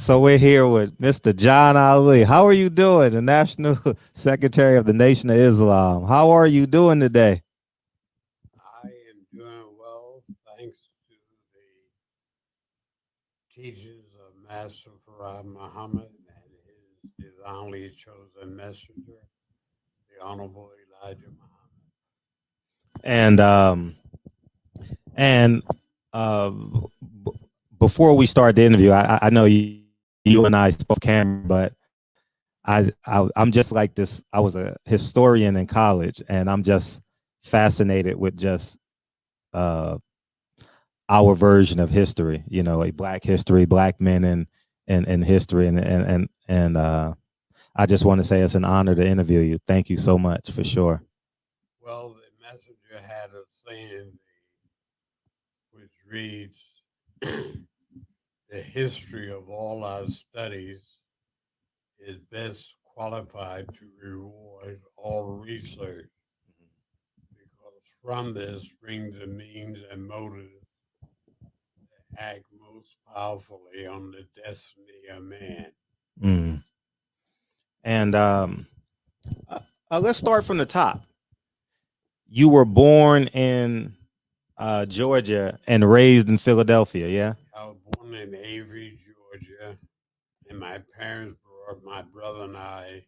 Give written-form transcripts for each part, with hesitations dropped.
So we're here with Mr. John Ali. How are you doing? The National Secretary of the Nation of Islam. How are you doing today? I am doing well thanks to the teachings of Master Farad Muhammad and his divinely chosen messenger, the Honorable Elijah Muhammad. And and uh, b- before we start the interview, I know you and I spoke camera, but I'm just like this. I was a historian in college, and I'm just fascinated with just uh, our version of history. You know, like Black history, Black men in history, and I just want to say it's an honor to interview you. Thank you so much for sure. Well, the messenger had a saying which reads, the history of all our studies is best qualified to reward all research because from this springs the means and motives act most powerfully on the destiny of man. Mm. And uh, let's start from the top. You were born in Georgia and raised in Philadelphia, yeah? I was born in Avery, Georgia, and my parents brought my brother and I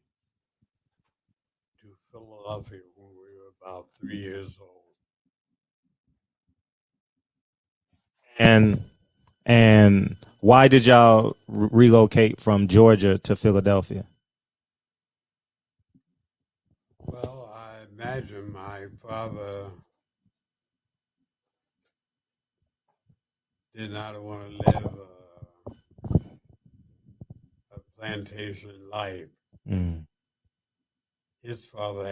to Philadelphia when we were about 3 years old. And and why did y'all relocate from Georgia to Philadelphia? Well, I imagine my father did not want to live a plantation life. Mm. His father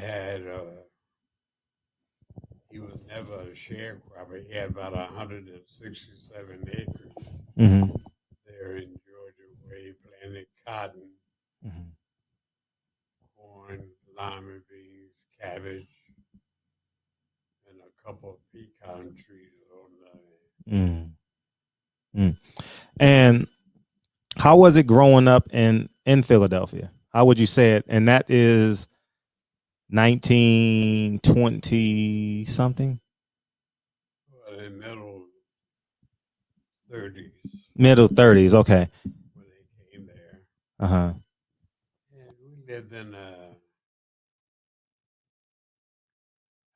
he was never a sharecropper. He had about 167 acres Mm-hmm. there in Georgia where he planted cotton, Mm-hmm. corn, lima beans, cabbage, and a couple of pecan trees on the. Mm. Mm. And how was it growing up in Philadelphia? How would you say it? And that is 1920 something, Well, in the middle 30s middle 30s. Okay. when they came there. Uh huh. And we lived in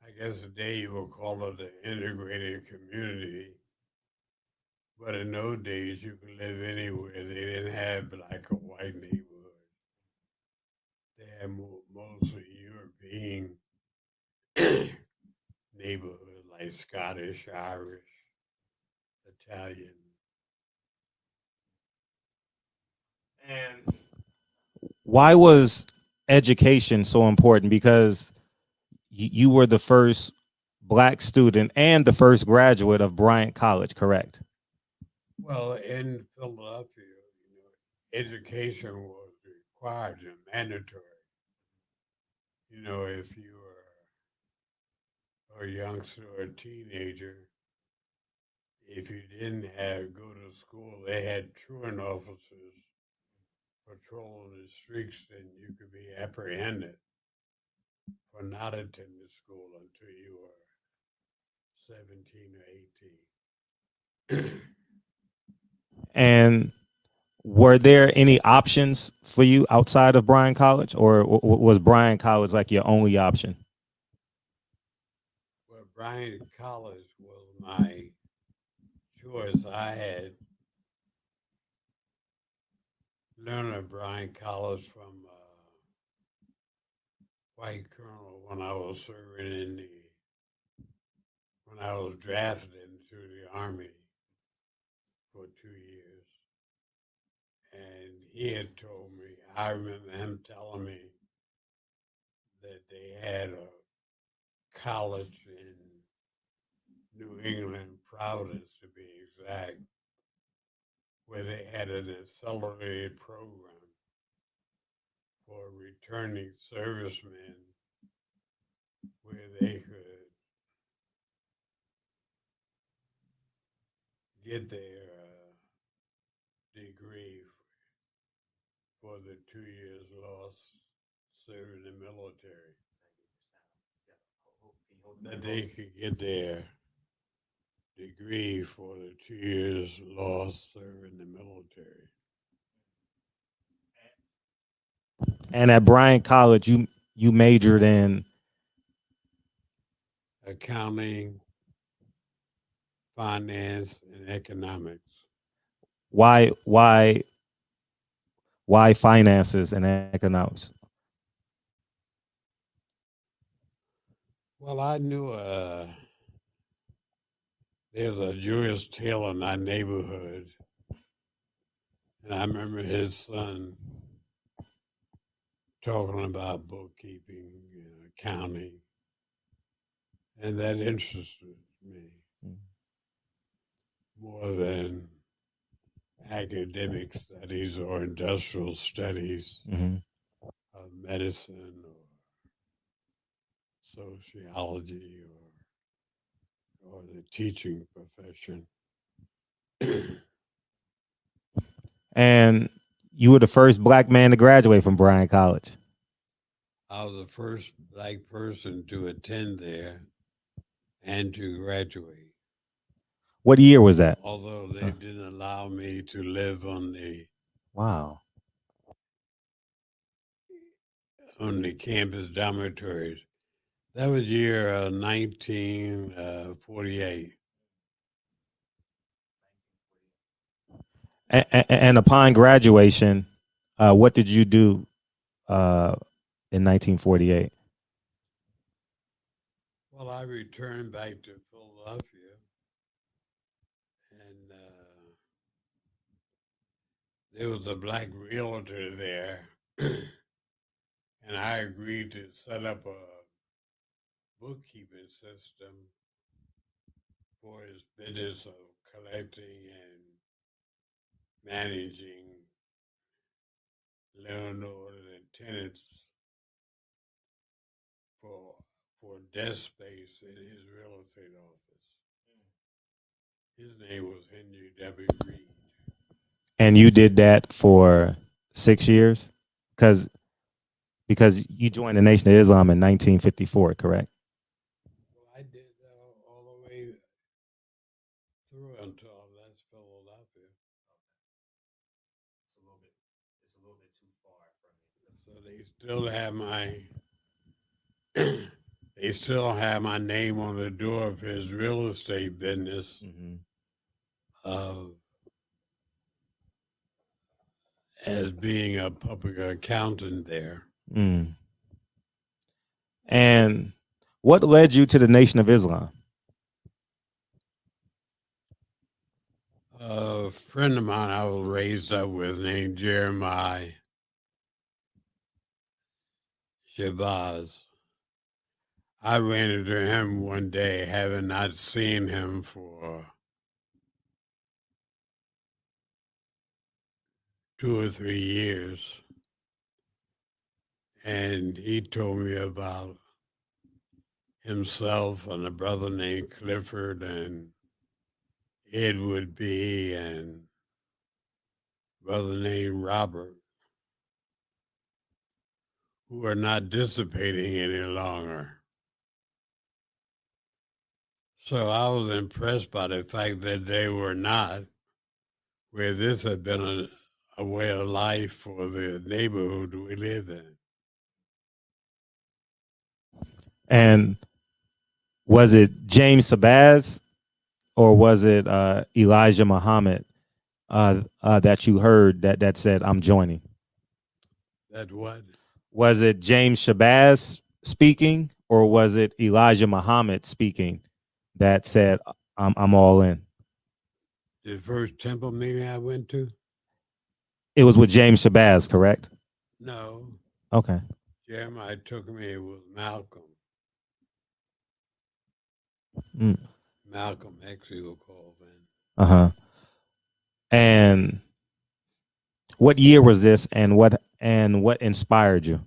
I guess today you would call it an integrated community. But in those days, you could live anywhere. They didn't have black or white neighborhoods. They had mostly European neighborhoods like Scottish, Irish, Italian. And why was education so important? Because you were the first Black student and the first graduate of Bryant College, correct? Well, in Philadelphia, education was required and mandatory. If you were a youngster or a teenager, if you didn't have go to school, they had truant officers patrolling the streets, and you could be apprehended for not attending school until you were 17 or 18. And were there any options for you outside of Bryan College, or was Bryan College like your only option? Well, Bryan College was my choice. I had learned at Bryan College from White Colonel when I was drafted into the Army for 2 years. And he had told me, I remember him telling me that they had a college in New England, Providence to be exact, where they had an accelerated program for returning servicemen where they could get their degree for the 2 years lost serving the military, that they could get their degree for the 2 years lost serving the military. And at Bryant College, you majored in Accounting, finance, and economics. why why why finances and economics? Well, I knew there was a Jewish tailor in our neighborhood, and I remember his son talking about bookkeeping, accounting, and that interested me more than academic studies or industrial studies Mm-hmm. of medicine or sociology or the teaching profession. And you were the first black man to graduate from Bryant College. I was the first black person to attend there and to graduate, What year was that? although they didn't allow me to live Wow. on the campus dormitories. That was year 1948. And upon graduation, what did you do in 1948? Well, I returned back to Philadelphia, and there was a black realtor there, and I agreed to set up a bookkeeping system for his business of collecting and managing landlords and tenants for for desk space in his real estate office. His name was Henry W. Reed. And you did that for 6 years, because you joined the Nation of Islam in 1954, correct? Well, I did all the way through until I left Philadelphia. So they still have they still have my name on the door of his real estate business Mm-hmm. uh, as being a public accountant there. Mm. And what led you to the Nation of Islam? A friend of mine I was raised up with named Jeremiah Shabazz. I ran into him one day, having not seen him for 2 or 3 years. And he told me about himself and a brother named Clifford and Edward B. and a brother named Robert, who are not dissipating any longer. So I was impressed by the fact that they were not, where this had been a way of life for the neighborhood we live in. And was it James Sabaz or was it Elijah Muhammad that you heard that said, "I'm joining"? That what? Was it James Shabazz speaking, or was it Elijah Muhammad speaking that said, I'm all in"? The first temple meeting I went to? It was with James Shabazz, correct? No. Okay. Jeremiah took me with Malcolm. Mm. Malcolm X, he was called then. Uh-huh. And what year was this, and what inspired you?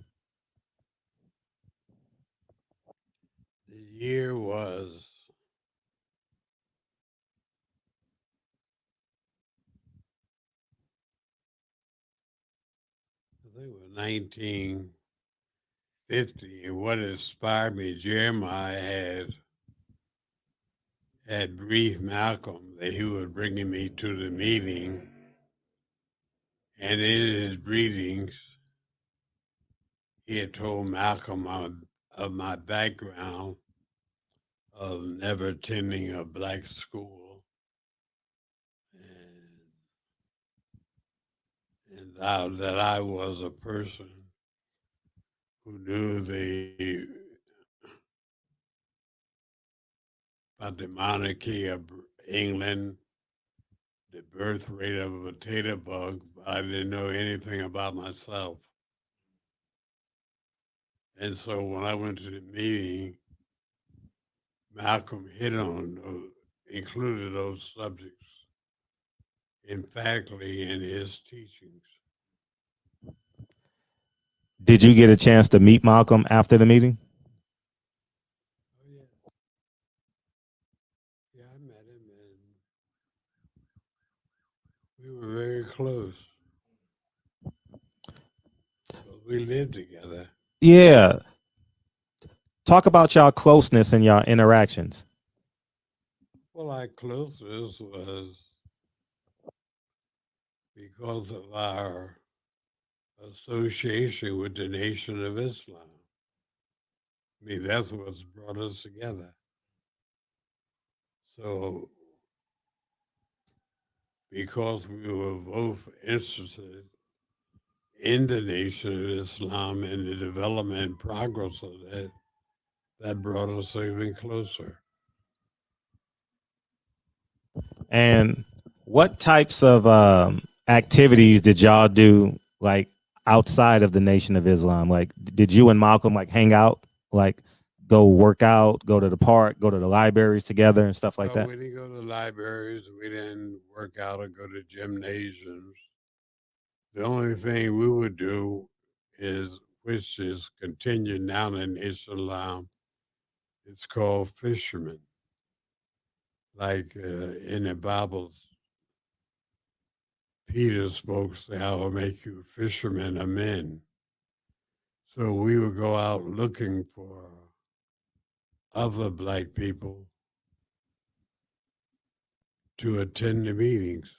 The year was think it was 1950. And what inspired me, Jeremiah had briefed Malcolm that he was bringing me to the meeting. And in his greetings, he had told Malcolm of my background of never attending a black school and, that I was a person who knew about the monarchy of England, the birth rate of a potato bug, but I didn't know anything about myself. And so when I went to the meeting, Malcolm hit on those, included those subjects emphatically in his teachings. Did you get a chance to meet Malcolm after the meeting? Oh yeah, yeah, I met him, and we were very close. But we lived together. Yeah. Talk about y'all closeness and y'all interactions. Well, our closeness was because of our association with the Nation of Islam. I mean, that's what's brought us together. So, because we were both interested in the Nation of Islam and the development and progress of that, that brought us even closer. And what types of activities did y'all do like outside of the Nation of Islam? Like, did you and Malcolm like hang out, like go work out, go to the park, go to the libraries together and stuff like Well, that? we didn't go to libraries, we didn't work out or go to gymnasiums. The only thing we would do is, which is continued now in Islam, it's called fishermen. Like in the Bible, Peter spoke, say, I will make you fishermen of men. So we would go out looking for other black people to attend the meetings.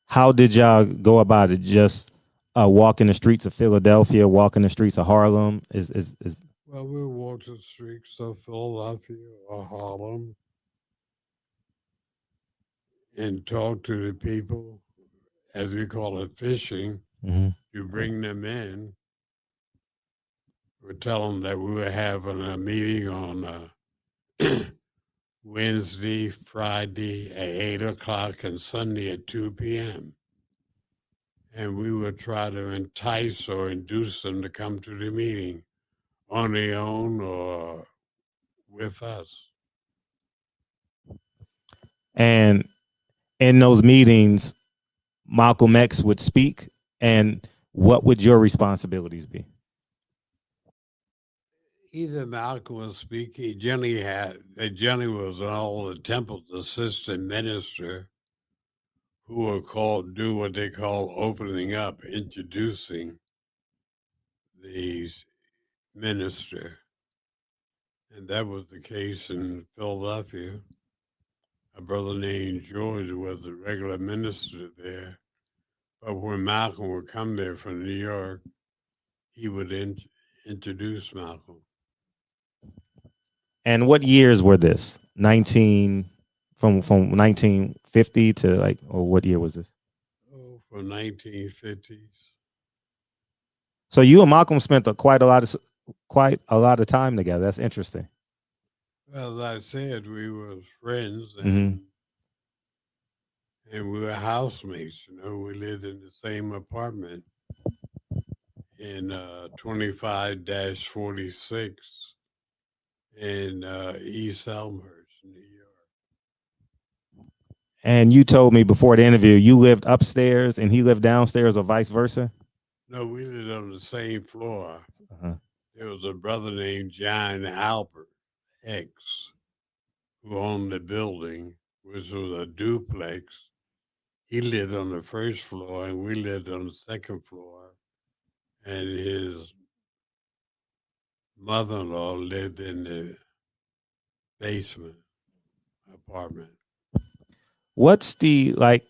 How did y'all go about it? Just walking the streets of Philadelphia, walking the streets of Harlem? Is Well, we would walk the streets of Philadelphia or Harlem and talk to the people, as we call it, fishing. Mhm. You bring them in. We tell them that we were having a meeting on Wednesday, Friday at 8 o'clock, and Sunday at 2 p.m. And we would try to entice or induce them to come to the meeting on their own or with us. and in those meetings, Malcolm X would speak, and what would your responsibilities be? Either Malcolm was speaking, Jenny was all the temple's assistant minister who were called do what they call opening up, introducing these minister. And that was the case in Philadelphia. A brother named George was the regular minister there. But when Malcolm would come there from New York, he would introduce Malcolm. And what years were this? 19 from 1950 to like, or what year was this? Oh, from 1950s. So you and Malcolm spent quite a lot of time together. That's interesting. Well, as I said, we were friends Hmm. and we were housemates. You know, we lived in the same apartment in 25-46 in East Elmhurst, New York. And you told me before the interview you lived upstairs and he lived downstairs, or vice versa. No, we lived on the same floor. Uh-huh. There was a brother named John Albert X who owned the building, which was a duplex. he lived on the first floor and we lived on the second floor. And his mother-in-law lived in the basement apartment. What's the like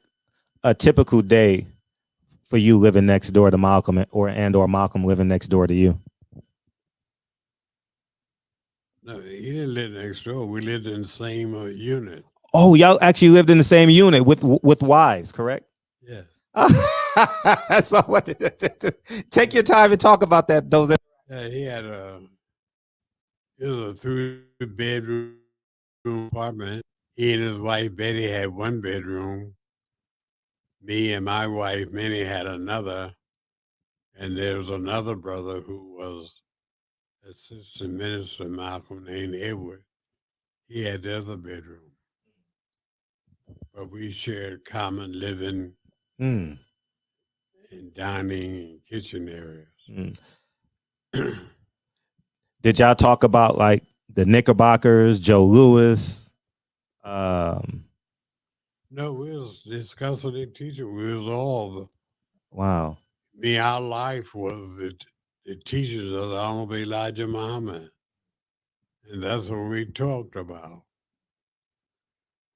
a typical day for you living next door to Malcolm or Malcolm living next door to you? No, he didn't live next door. We lived in the same unit. Oh, y'all actually lived in the same unit with wives, correct? Yes. So what? Take your time and talk about that. Those. Yeah, it was a 3-bedroom apartment. He and his wife Betty had 1 bedroom. Me and my wife Minnie had another, and there was another brother who was assistant minister Malcolm named Edward. He had the other bedroom, but we shared common living Mm, and dining and kitchen areas. mm. Did y'all talk about like the Knickerbockers, Joe Louis? Um, No, we was discussing the teacher. We was all wow. our life was the teachers of the Honorable Elijah Muhammad, and that's what we talked about.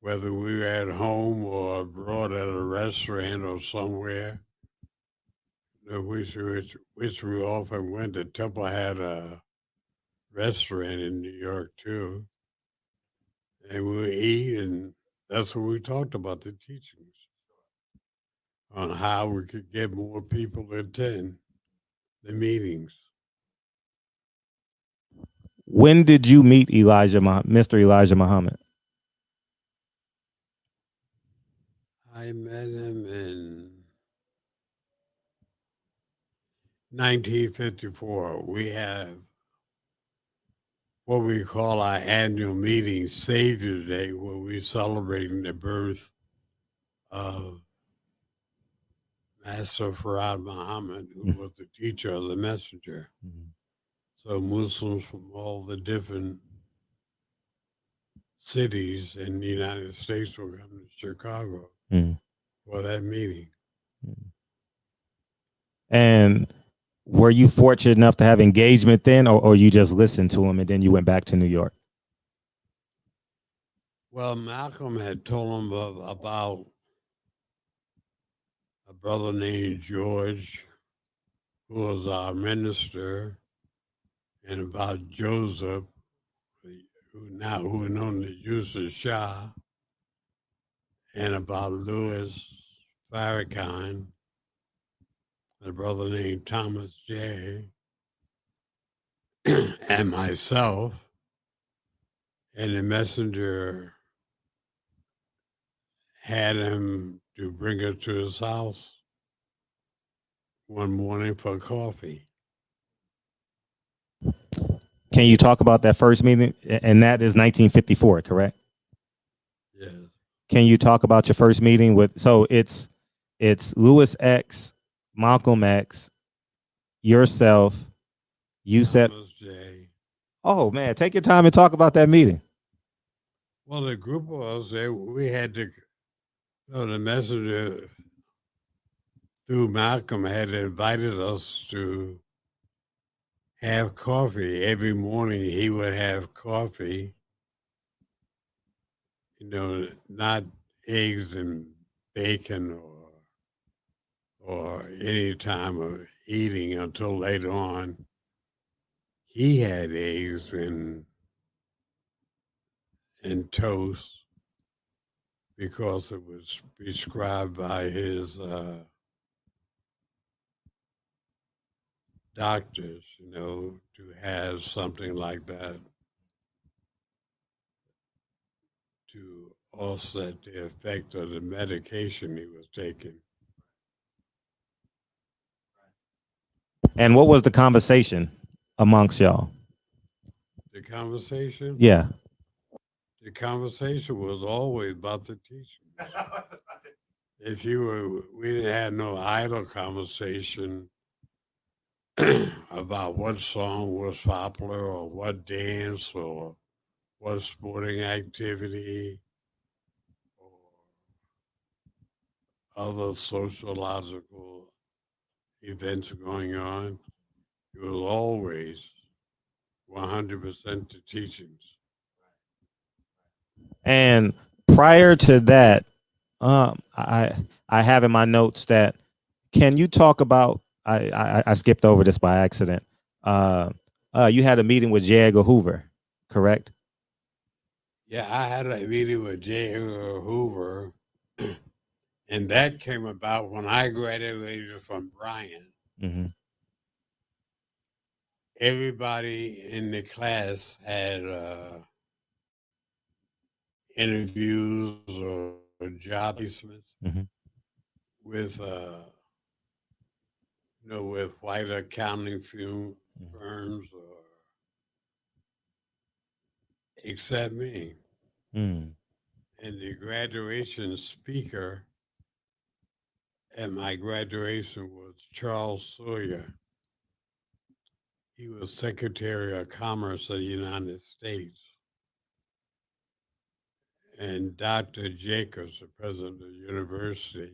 Whether we were at home or abroad at a restaurant or somewhere, which we often went. The Temple had a restaurant in New York too, and we would eat, and that's what we talked about, the teachings on how we could get more people to attend the meetings. When did you meet Mr. Elijah Muhammad? I met him in 1954. We have what we call our annual meeting, Savior Day, where we're celebrating the birth of Master Farad Muhammad, who was the teacher of the messenger. Mm-hmm. So Muslims from all the different cities in the United States will come to Chicago for that meeting. And were you fortunate enough to have engagement then, or you just listened to him and then you went back to New York? Well, Malcolm had told him about a brother named George, who was our minister, and about Joseph, who is known as Yusuf Shah, and about Louis Farrakhan, a brother named Thomas J., and myself. And the messenger had him to bring her to his house one morning for coffee. Can you talk about that first meeting? And that is 1954, correct? Yes. Can you talk about your first meeting with? So it's Louis X, Malcolm X, yourself. You said, Thomas J. "Oh man, take your time and talk about that meeting." Well, the group of us there, we had to. The messenger through Malcolm had invited us to have coffee every morning. He would have coffee, not eggs and bacon or any time of eating until later on. He had eggs and toast because it was prescribed by his doctors, to have something like that to offset the effect of the medication he was taking. And what was the conversation amongst y'all? The conversation? Yeah. The conversation was always about the teaching. We didn't have no idle conversation about what song was popular or what dance or what sporting activity or other sociological events going on. It was always 100% the teachings. And prior to that, I have in my notes that can you talk about? I skipped over this by accident. Uh, you had a meeting with J. Edgar Hoover, correct? Yeah, I had a meeting with J. Edgar Hoover, and that came about when I graduated from Bryan. Mm-hmm. Everybody in the class had interviews or job placements Mm-hmm. with with white accounting firms, or except me. Mm-hmm. And the graduation speaker at my graduation was Charles Sawyer. He was Secretary of Commerce of the United States. And Dr. Jacobs, the president of the university,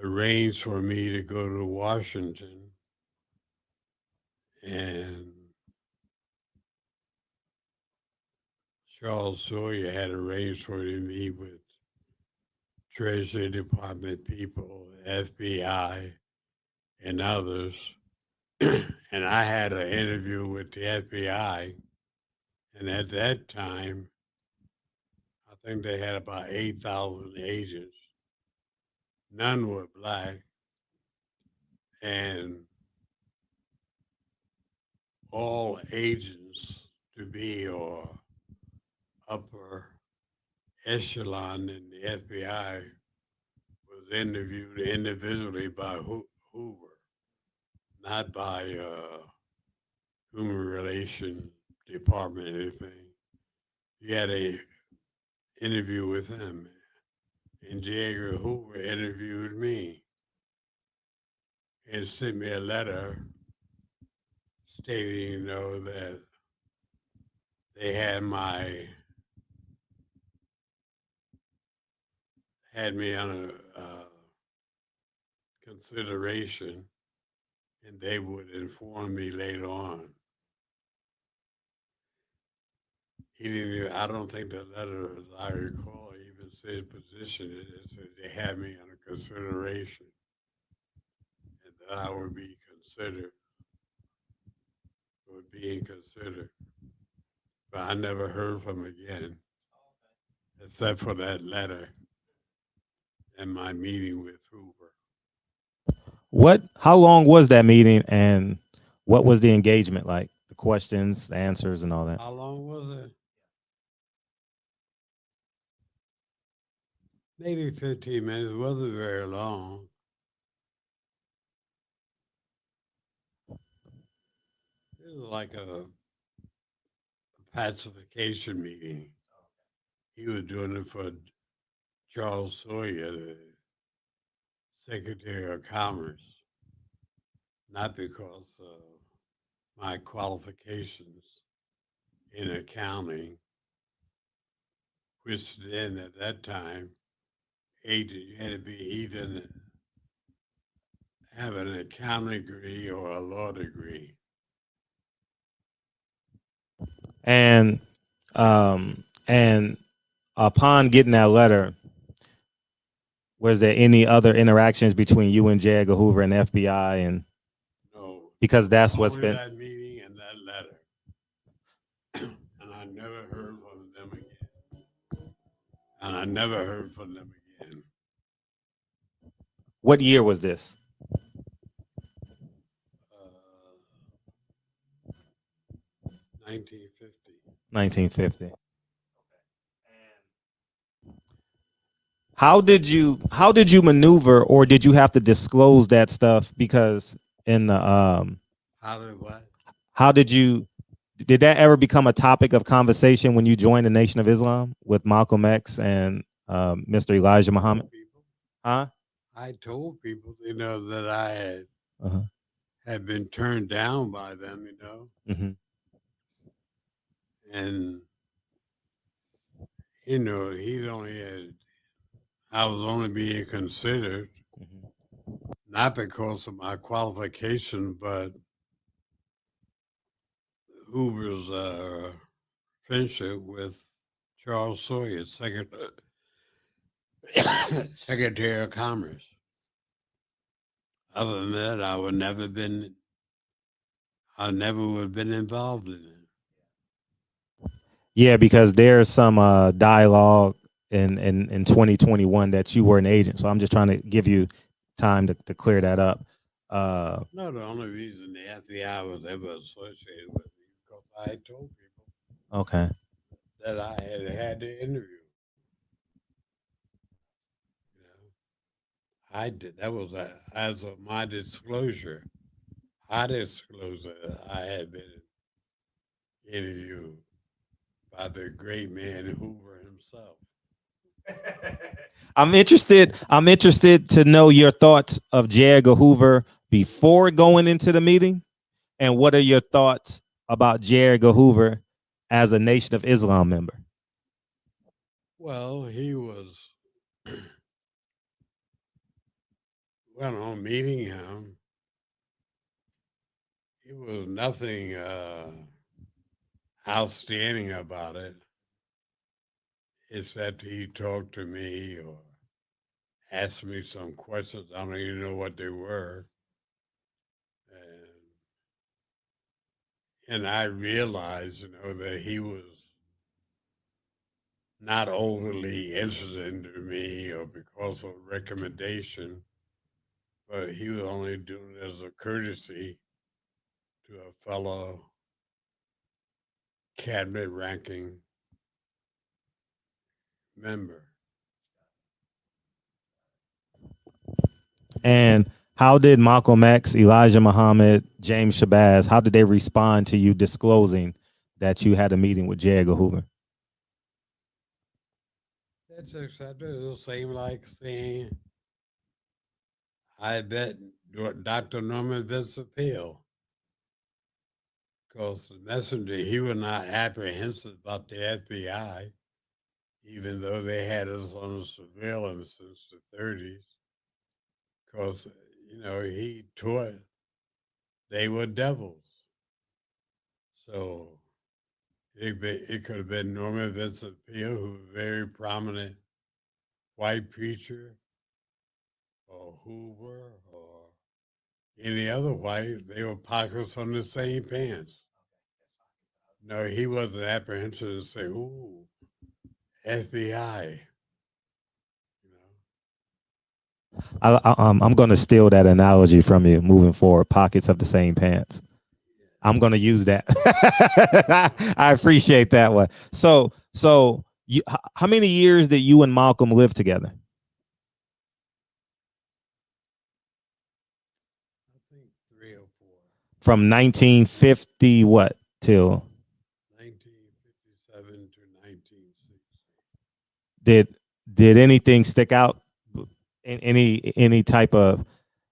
arranged for me to go to Washington, and Charles Sawyer had arranged for me to meet with Treasury Department people, FBI, and others. And I had an interview with the FBI. And at that time, I think they had about 8,000 agents. None were black. And all agents to be or upper echelon in the FBI was interviewed individually by Hoover, not by human relation department or anything. He had a interview with him, and J. Edgar Hoover interviewed me and sent me a letter stating, that they had me on a consideration, and they would inform me later on. He didn't even, I don't think the letter, as I recall, even said position. It said they had me under consideration and that I would be considered, would being considered. But I never heard from him again, except for that letter and my meeting with Hoover. What? How long was that meeting, and what was the engagement like? The questions, the answers, and all that. How long was it? Maybe 15 minutes. It wasn't very long. It was like a pacification meeting. He was doing it for Charles Sawyer, the Secretary of Commerce, not because of my qualifications in accounting, which then at that time, you had to be either have an accounting degree or a law degree. And and upon getting that letter, was there any other interactions between you and J. Edgar Hoover and the FBI? And No, because that's what's only been. that meeting and that letter. And I never heard from them again. And I never heard from them again. What year was this? Uh, 1950. 1950. How did you maneuver, or did you have to disclose that stuff? Because in the How did what? how did that ever become a topic of conversation when you joined the Nation of Islam with Malcolm X and Mr. Elijah Muhammad? Huh? I told people, that I Uh-huh. had been turned down by them, Mm-hmm. and he'd only had, I was only being considered Mhm. not because of my qualification, but Hoover's friendship with Charles Sawyer, Secretary of Commerce. Other than that, I never would have been involved in it. Yeah, because there's some dialogue in 2021 that you were an agent. So I'm just trying to give you time to clear that up. Uh, No, the only reason the FBI was ever associated with me because I had told people okay. that I had the interview. You know, I did. That was as of my disclosure. I disclosed that I had been interviewed by the great man Hoover himself. I'm interested to know your thoughts of J. Edgar Hoover before going into the meeting, and what are your thoughts about J. Edgar Hoover as a Nation of Islam member? Well, he was, well, on meeting him, he was nothing outstanding about it, except he talked to me or asked me some questions. I don't even know what they were. And I realized, that he was not overly interested in me or because of recommendation, but he was only doing it as a courtesy to a fellow cabinet ranking member. And how did Malcolm X, Elijah Muhammad, James Shabazz, how did they respond to you disclosing that you had a meeting with J. Edgar Hoover? That's accepted. It was the same like saying, I bet Dr. Norman Vincent Peale, because the messenger, he was not apprehensive about the FBI, even though they had us on surveillance since the 30s, because, he taught they were devils. So it could have been Norman Vincent Peale, who was a very prominent white preacher, or Hoover, or any other white. They were pockets on the same pants. No, he wasn't apprehensive to say, "Ooh, FBI." You know, I'm going to steal that analogy from you moving forward. Pockets of the same pants. I'm going to use that. I appreciate that one. So how many years did you and Malcolm live together? I think 3 or 4, From 1950 what till 1957 to 1960. did did anything stick out in any type of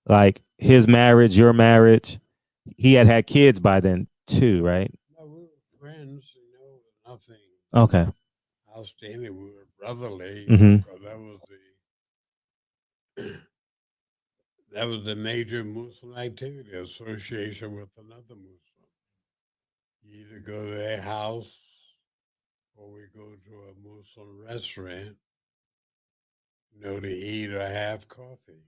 like his marriage, your marriage? He had kids by then too, right? No, we were friends. Nothing Okay. outstanding. We were brotherly, Mm-hmm. because that was the major Muslim activity, association with another Muslim. You either go to their house or we go to a Muslim restaurant, to eat or have coffee.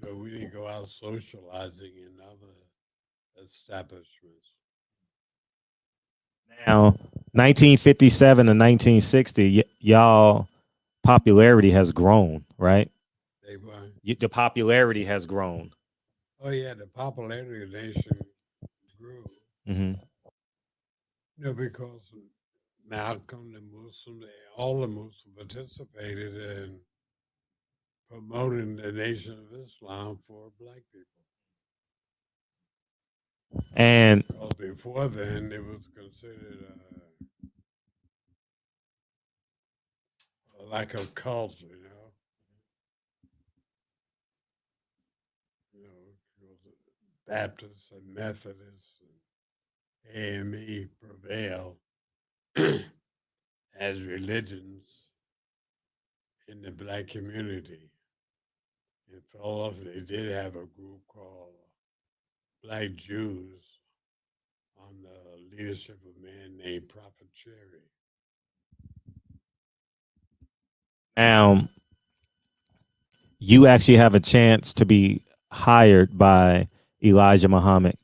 No, we didn't go out socializing in other establishments. Now, 1957 to 1960, y'all popularity has grown, right? They were, The popularity has grown. oh yeah, the popularity of the nation grew. Mm-hmm. Because Malcolm, the Muslims, all the Muslims participated in promoting the Nation of Islam for black people. And Because before then, it was considered like a cult, it was Baptists and Methodists and AME prevailed as religions in the black community. In Philadelphia, they did have a group called Black Jews on the leadership of a man named Prophet Cherry. Now, you actually have a chance to be hired by Elijah Muhammad.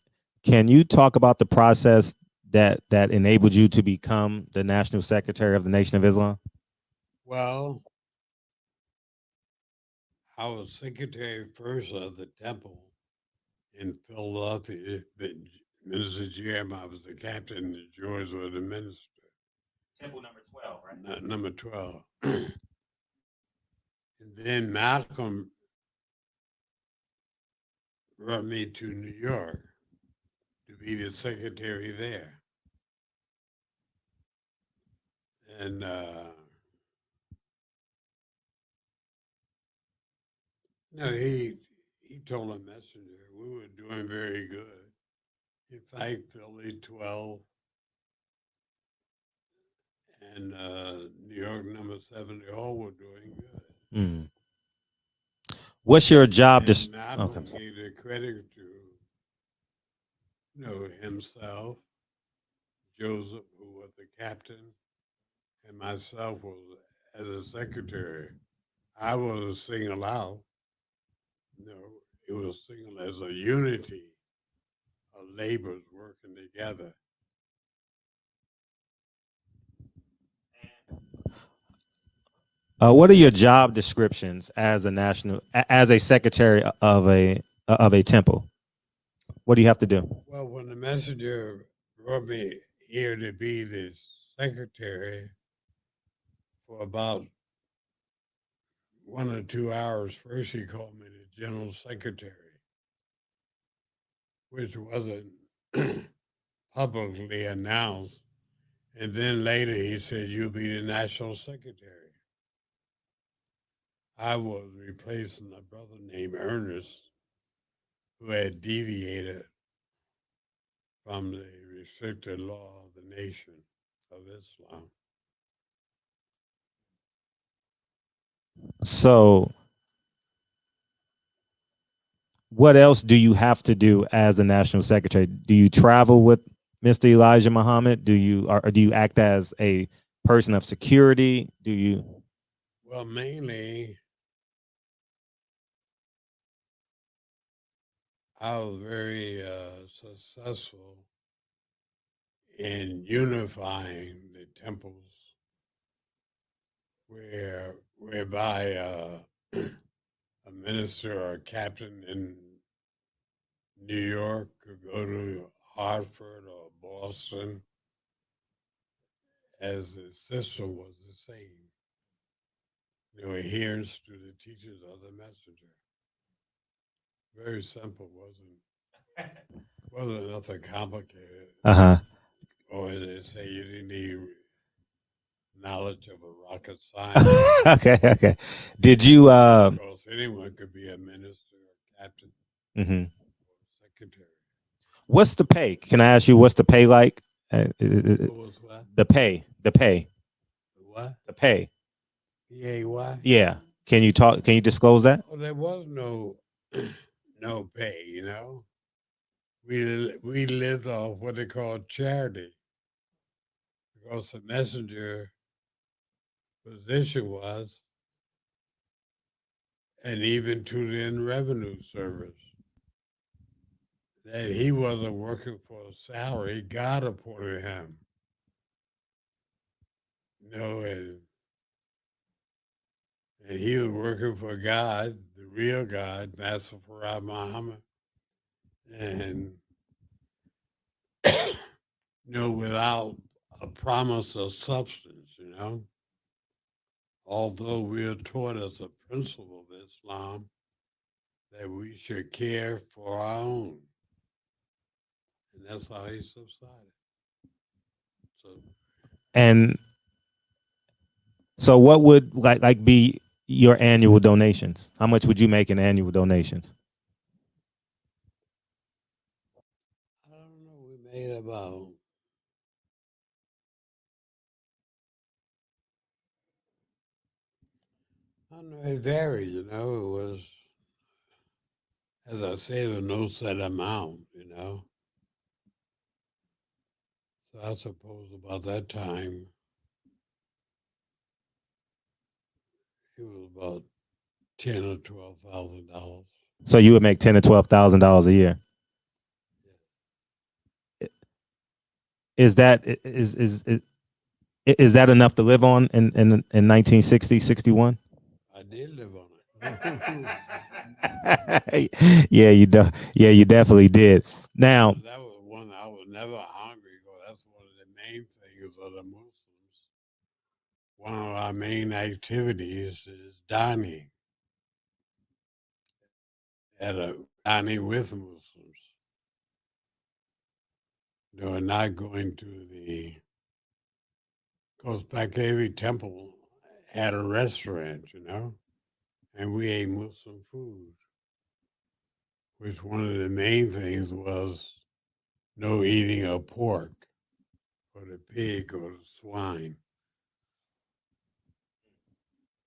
Can you talk about the process that enabled you to become the National Secretary of the Nation of Islam? Well, I was secretary first of the temple in Philadelphia. Minister Jeremiah was the captain, and George was the minister. Temple number 12, right? Number 12. And then Malcolm brought me to New York to be the secretary there. And no, he told a messenger we were doing very good. In fact, Philly 12 and New York number 7, they all were doing good. Mm. What's your job? And Malcolm gave the credit to himself, Joseph, who was the captain, and myself was as a secretary. I was a single out. It was single as a unity of labors working together. What are your job descriptions as as a secretary of a temple? What do you have to do? Well, when the messenger brought me here to be the secretary for about 1 or 2 hours, first he called me the general secretary, which wasn't publicly announced. And then later he said, "You'll be the national secretary." I was replacing a brother named Ernest who had deviated from the restricted law of the Nation of Islam. So, what else do you have to do as a national secretary? Do you travel with Mr. Elijah Muhammad? Or do you act as a person of security? Do you? Well, mainly, I was very successful in unifying the temples, whereby a minister or a captain in New York could go to Hartford or Boston, as the system was the same. Adherence to the teachings of the messenger. Very simple, wasn't nothing complicated. Uh-huh. Or as they say, you didn't need knowledge of a rocket science. Okay. Did you? Because anyone could be a minister, or captain, Mm-hmm. or secretary. What's the pay? Can I ask you what's the pay like? What was what? The pay. The what? The pay. PAY? Yeah. Can you talk? Can you disclose that? Well, there was no no pay. We lived off what they call charity, because the messenger position was, and even to the in revenue service, that he wasn't working for a salary. God appointed him. And he was working for God, the real God, Master Farad Muhammad, and without a promise of substance. Although we are taught as a principle of Islam that we should care for our own. And that's how he subsided. So, And so, what would be your annual donations? How much would you make in annual donations? I don't know, we made about I don't know, it varied, you know. It was, as I say, there was no set amount, you know. So I suppose about that time, it was about 10 or 12 thousand dollars. So you would make $10,000 to $12,000 a year. Is that is that enough to live on in 1960, 61? I did live on it. Yeah, yeah, you definitely did. Now, That was one I was never hungry. Because that's one of the main things of the Muslims. One of our main activities is dining at a dining with Muslims. They were not going to the, because back every temple had a restaurant, you know, and we ate Muslim food, which one of the main things was no eating of pork or the pig or the swine.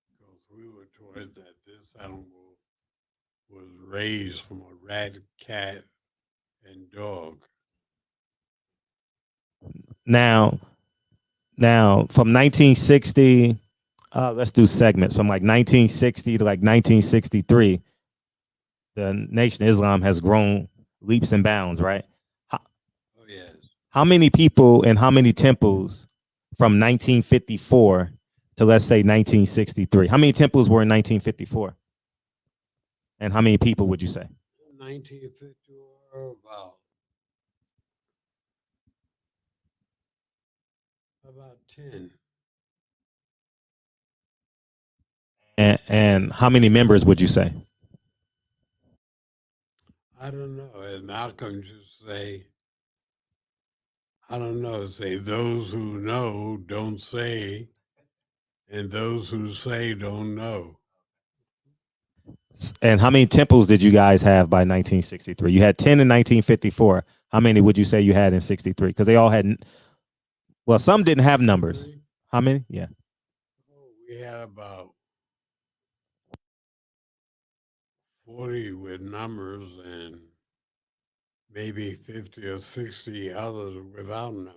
Because we were taught that this animal was raised from a rat, cat, and dog. now, now, from 1960, let's do segments from like 1960 to like 1963. The Nation of Islam has grown leaps and bounds, right? How, Oh, yes. how many people and how many temples from 1954 to let's say 1963? How many temples were in 1954? And how many people would you say? 1954, about 10. And how many members would you say? I don't know. As Malcolm just say, I don't know. Say those who know don't say, and those who say don't know. And how many temples did you guys have by 1963? You had 10 in 1954. How many would you say you had in 63? Because they all had, well, some didn't have numbers. 63. How many? Yeah. Oh, we had about 40 with numbers and maybe 50 or 60 others without numbers.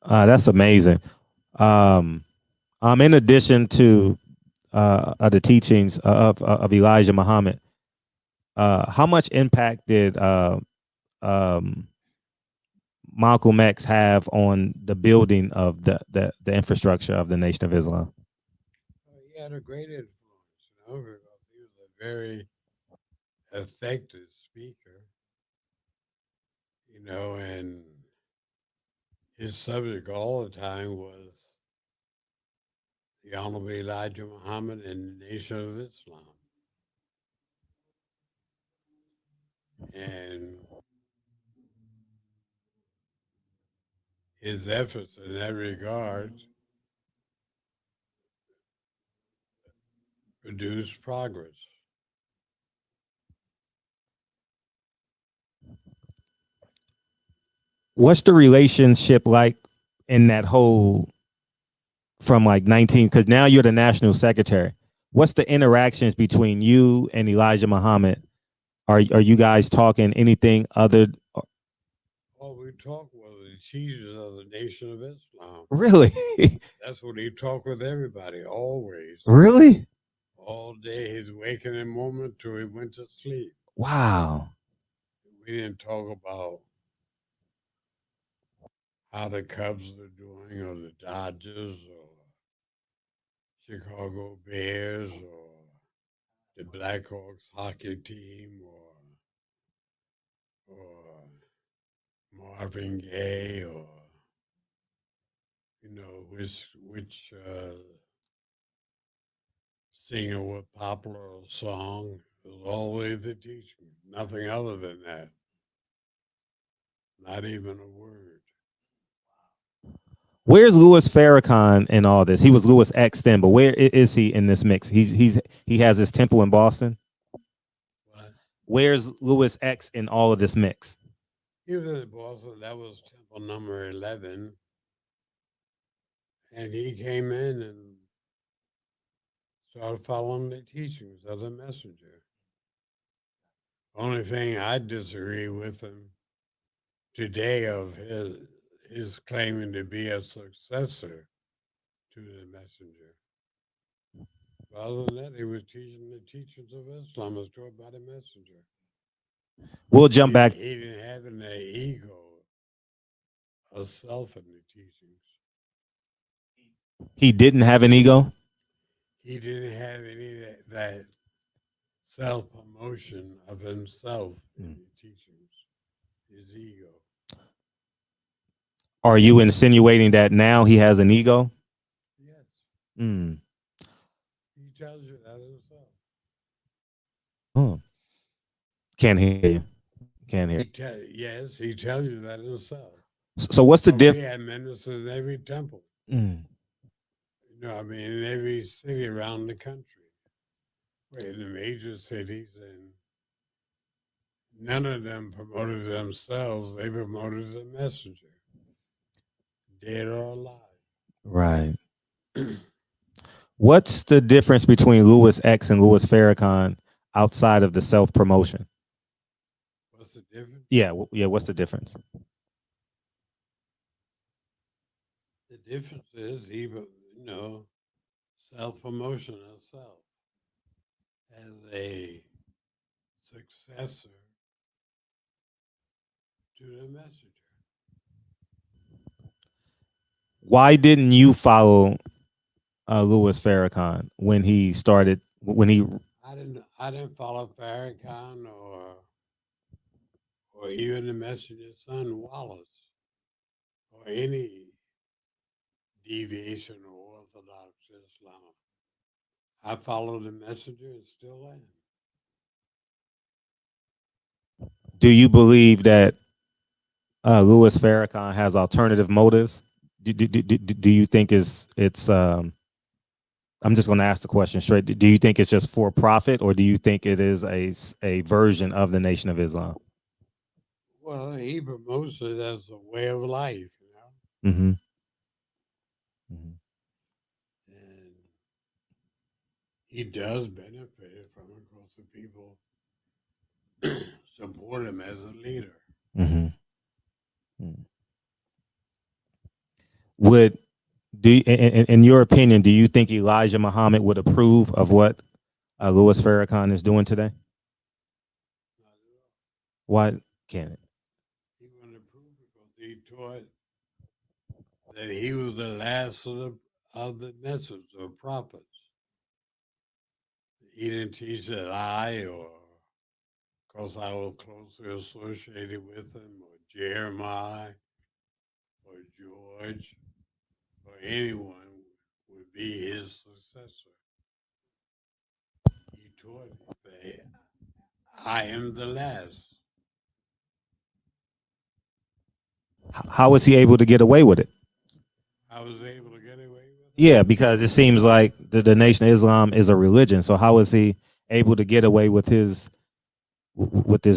That's amazing. Um, in addition to the teachings of Elijah Muhammad, how much impact did um, Malcolm X have on the building of the infrastructure of the Nation of Islam? He had a great influence, you know, because he was a very effective speaker, you know, and his subject all the time was the Honorable Elijah Muhammad and the Nation of Islam. And his efforts in that regard produced progress. What's the relationship like in that whole from like 19? Because now you're the national secretary. What's the interactions between you and Elijah Muhammad? Are you guys talking anything other? All we talked was the teachers of the Nation of Islam. Really? That's what he talked with everybody, always. Really? All day, his waking moment till he went to sleep. Wow. We didn't talk about how the Cubs are doing or the Dodgers or Chicago Bears or the Blackhawks hockey team or Marvin Gaye or you know which singer was popular or song. It was always the teaching, nothing other than that. Not even a word. Where's Louis Farrakhan in all this? He was Louis X then, but where is he in this mix? He has his temple in Boston. But Where's Louis X in all of this mix? he was in Boston. That was Temple number 11. And he came in and started following the teachings of the messenger. Only thing I disagree with him today of his claiming to be a successor to the messenger. But other than that, he was teaching the teachings of Islam as taught by the messenger. We'll jump back. He didn't have an ego of self in the teachings. He didn't have an ego. He didn't have any of that self promotion of himself in the teachings, his ego. Are you insinuating that now he has an ego? Yes. Mm. He tells you that himself. Oh. Can't hear you. Can't hear. Yes, he tells you that himself. So what's the difference? We have ministers in every temple. Mm. You know, I mean, in every city around the country. In the major cities, and none of them promoted themselves. They promoted the messenger, dead or alive. Right. What's the difference between Louis X and Louis Farrakhan outside of the self promotion? What's the difference? Yeah. What's the difference? The difference is self promotion of self as a successor to the messenger. Why didn't you follow Louis Farrakhan when he started? When he I didn't follow Farrakhan or even the messenger's son Wallace or any deviation or orthodox Islam. I followed the messenger and still am. Do you believe that Louis Farrakhan has alternative motives? Do you think it's I'm just going to ask the question straight. Do you think it's just for profit, or do you think it is a version of the Nation of Islam? Well, he promotes it as a way of life, Mm-hmm. And he does benefit from it because the people support him as a leader. Mm-hmm. Mm-hmm. Would in your opinion, do you think Elijah Muhammad would approve of what Louis Farrakhan is doing today? Why can't it? He wouldn't approve because he taught that he was the last of the messengers or prophets. He didn't teach that or because I was closely associated with him, or Jeremiah, or George, or anyone would be his successor. He taught that I am the last. How was he able to get away with it? I was able to get away with it. Yeah, because it seems like the Nation of Islam is a religion. So how is he able to get away with this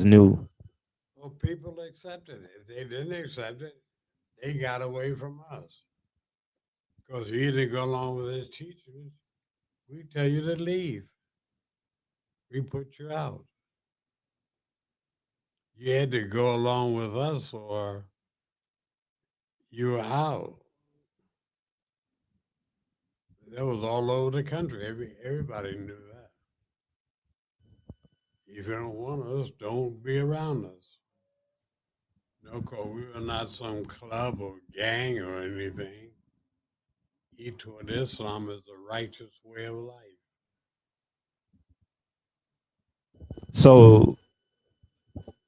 new? Well, people accepted it. If they didn't accept it, they got away from us. Because you didn't go along with his teachings, we tell you to leave. We put you out. You had to go along with us or you were out. That was all over the country. Everybody knew that. If you don't want us, don't be around us. No, because we were not some club or gang or anything. He taught Islam as a righteous way of life. So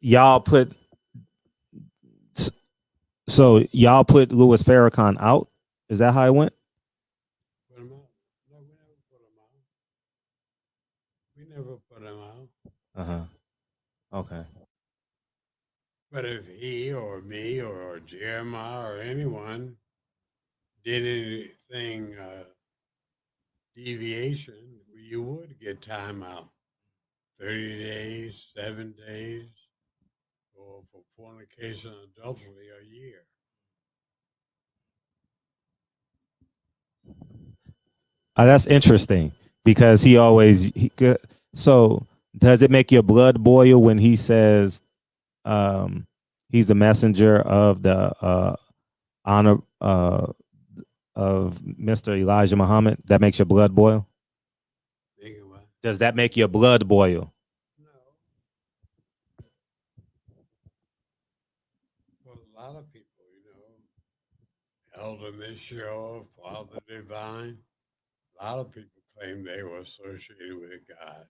y'all put y'all put Louis Farrakhan out. Is that how it went? Put him out? No, we never put him out. Okay. But if he or me or Jeremiah or anyone did anything deviation, you would get time out. 30 days, 7 days, or for fornication and adultery, a year. That's interesting because he always so does it make your blood boil when he says um, he's the messenger of the honor of Mr. Elijah Muhammad? That makes your blood boil. Think about Does that make your blood boil? no. Well, a lot of people, Elder Michelle, Father Divine, a lot of people claim they were associated with God.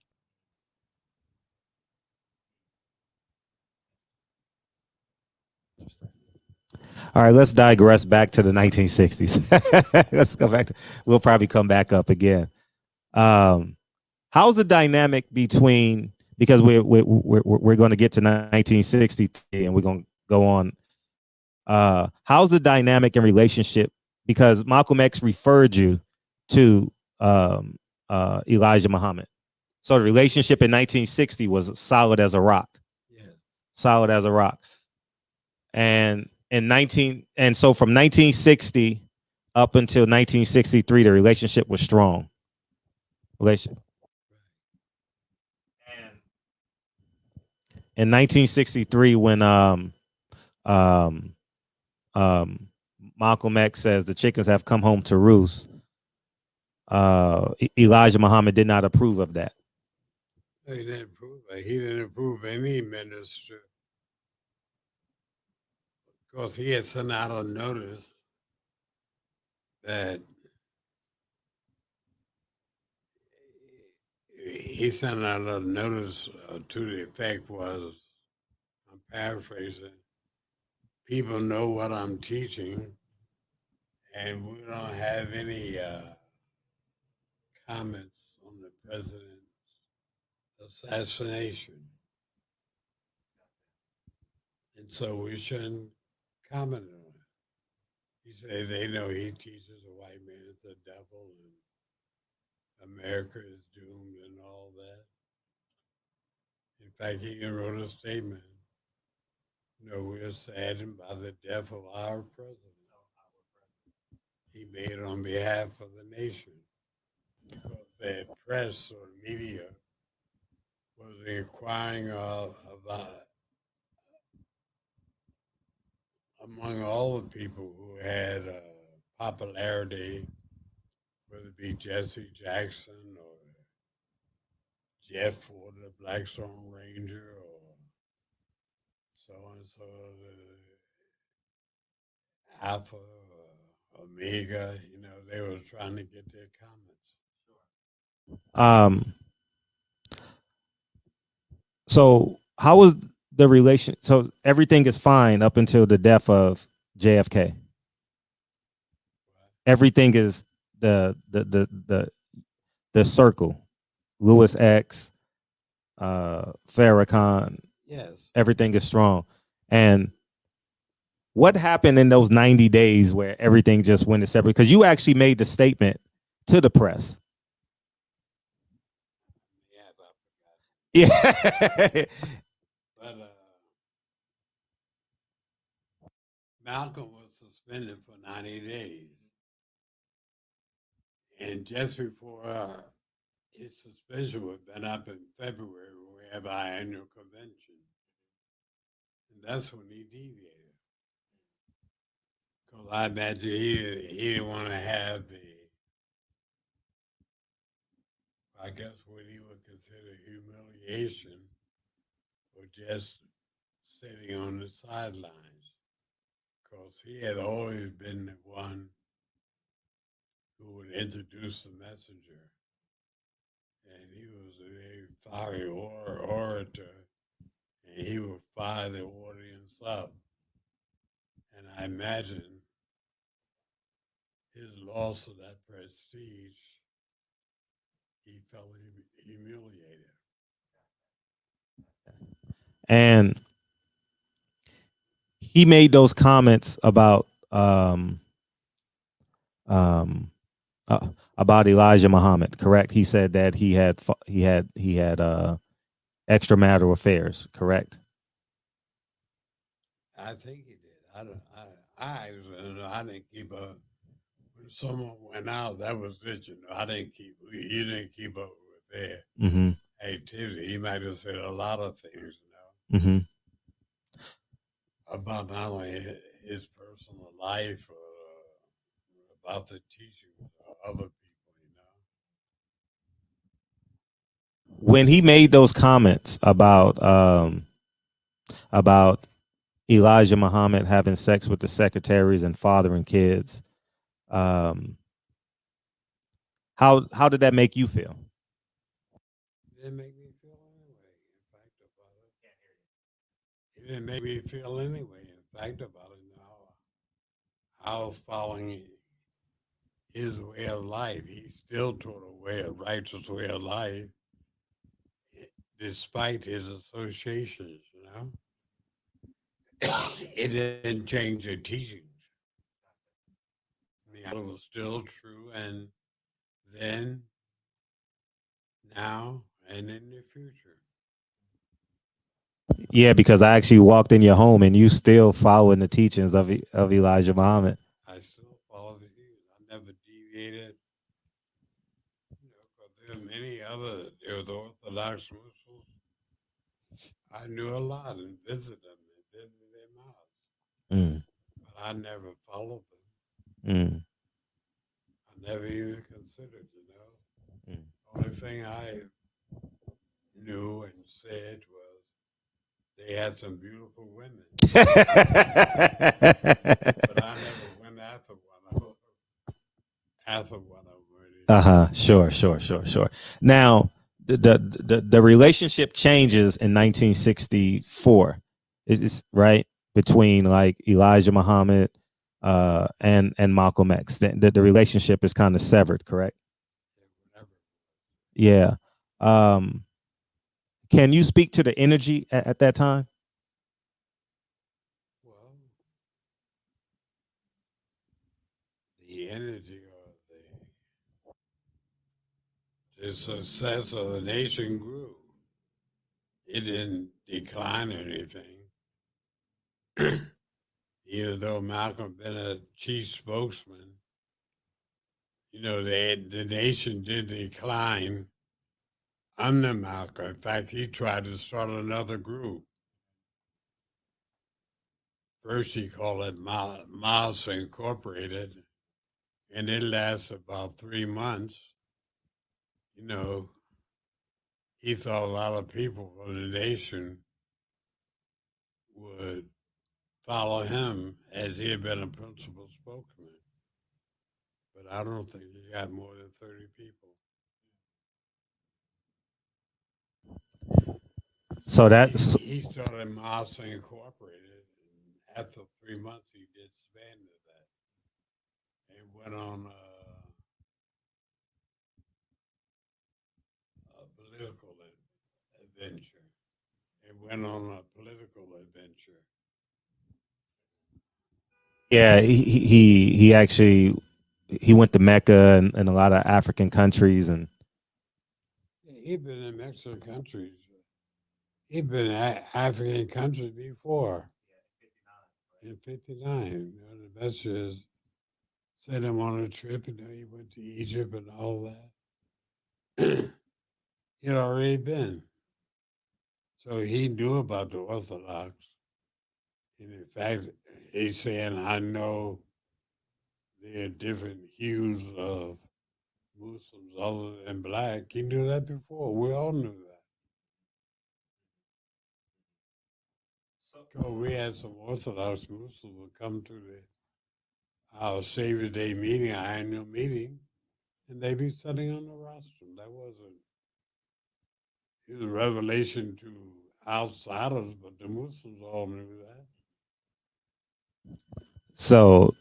All right, let's digress back to the 1960s. Let's go back to. We'll probably come back up again. Um, how's the dynamic between because we're going to get to 1963 and we're going to go on. How's the dynamic and relationship? Because Malcolm X referred you to Elijah Muhammad, so the relationship in 1960 was solid as a rock. Yeah. Solid as a rock. And so from 1960 up until 1963, the relationship was strong. Relation. And in 1963, when um, Malcolm X says the chickens have come home to roost, Elijah Muhammad did not approve of that. He didn't approve. He didn't approve any minister because he had sent out a notice that he sent out a notice to the effect was, I'm paraphrasing, people know what I'm teaching, and we don't have any comments on the president's assassination. And so we shouldn't comment on it. He said they know he teaches a white man is the devil and America is doomed and all that. In fact, he even wrote a statement. We're saddened by the death of our president. He made it on behalf of the nation because the press or the media was inquiring about among all the people who had popularity, whether it be Jesse Jackson or Jeff Ford, the Blackstone Ranger, or so and so, the Alpha, Omega, they were trying to get their comments. Um, so how was the relation? So everything is fine up until the death of JFK. Everything is the circle, Lewis X, Farrakhan. Yes. Everything is strong. And what happened in those 90 days where everything just went separate? Because you actually made the statement to the press. Yeah, Yeah. but Malcolm was suspended for 90 days. And just before his suspension would have been up in February, we have our annual convention. And that's when he deviated. Because I imagine he didn't want to have I guess, what he would consider humiliation or just sitting on the sidelines. Because he had always been the one who would introduce the messenger. And he was a very fiery orator, and he would fire the audience up. And I imagine his loss of that prestige, he felt humiliated. And he made those comments um, about Elijah Muhammad, correct? He said that he had extramarital affairs, correct? I think he did. I didn't keep up with someone went out, that was it. You know, he didn't keep up with their Mm-hmm. activity. He might have said a lot of things, Mm-hmm. about not only his personal life or about the teachings of other people. When he made those comments about Elijah Muhammad having sex with the secretaries and fathering kids, um, how did that make you feel? It didn't make me feel anyway. In fact, about it didn't make me feel anyway. In fact, about it now, I was following his way of life. He still taught a righteous way of life, despite his associations. It didn't change the teachings. I mean, it was still true, and then, now, and in the future. Yeah, because I actually walked in your home and you still following the teachings of Elijah Muhammad. I still follow the views. I never deviated. Because there are many other, there were the Orthodox Muslims. I knew a lot and visited them and visited their mosques, Mm, but I never followed them. mm, I never even considered. mm. Only thing I knew and said was they had some beautiful women, but I never went after one of them. Sure. Now, the relationship changes in 1964. Is right between like Elijah Muhammad and Malcolm X. The relationship is kind of severed, correct? Whatever. Yeah. Um, can you speak to the energy at that time? Well, the energy of the success of the nation grew. It didn't decline or anything. Even though Malcolm been a chief spokesman, the nation did decline under Malcolm. In fact, he tried to start another group. First, he called it Mouse Incorporated, and it lasted about 3 months. You know, he thought a lot of people from the nation would follow him as he had been a principal spokesman. But I don't think he got more than 30 people. So He, that's he started Mouse Incorporated, and after 3 months, he disbanded that and went on a political adventure. It went on a political adventure. yeah. He actually he went to Mecca and a lot of African countries and Yeah, he'd been in Mexican countries. He'd been in African countries before. In '59, the messages sent him on a trip, and he went to Egypt and all that. He'd already been. So he knew about the Orthodox. And in fact, he's saying, I know there are different hues of Muslims other than black. He knew that before. We all knew that. So we had some Orthodox Muslims who come to our Savior Day meeting, our annual meeting, and they be sitting on the rostrum. It was a revelation to outsiders, but the Muslims all knew that. so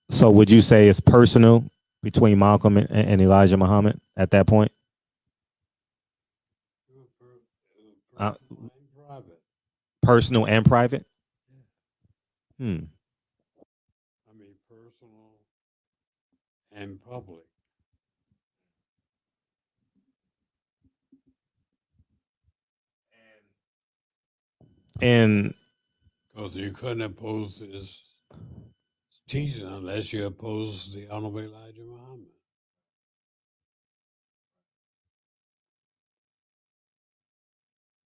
so would you say it's personal between Malcolm and Elijah Muhammad at that point? It was Uh, personal and private. Personal and private. Yeah. Hmm. I mean, personal and public. And Because you couldn't oppose his teaching unless you oppose the Honorable Elijah Muhammad.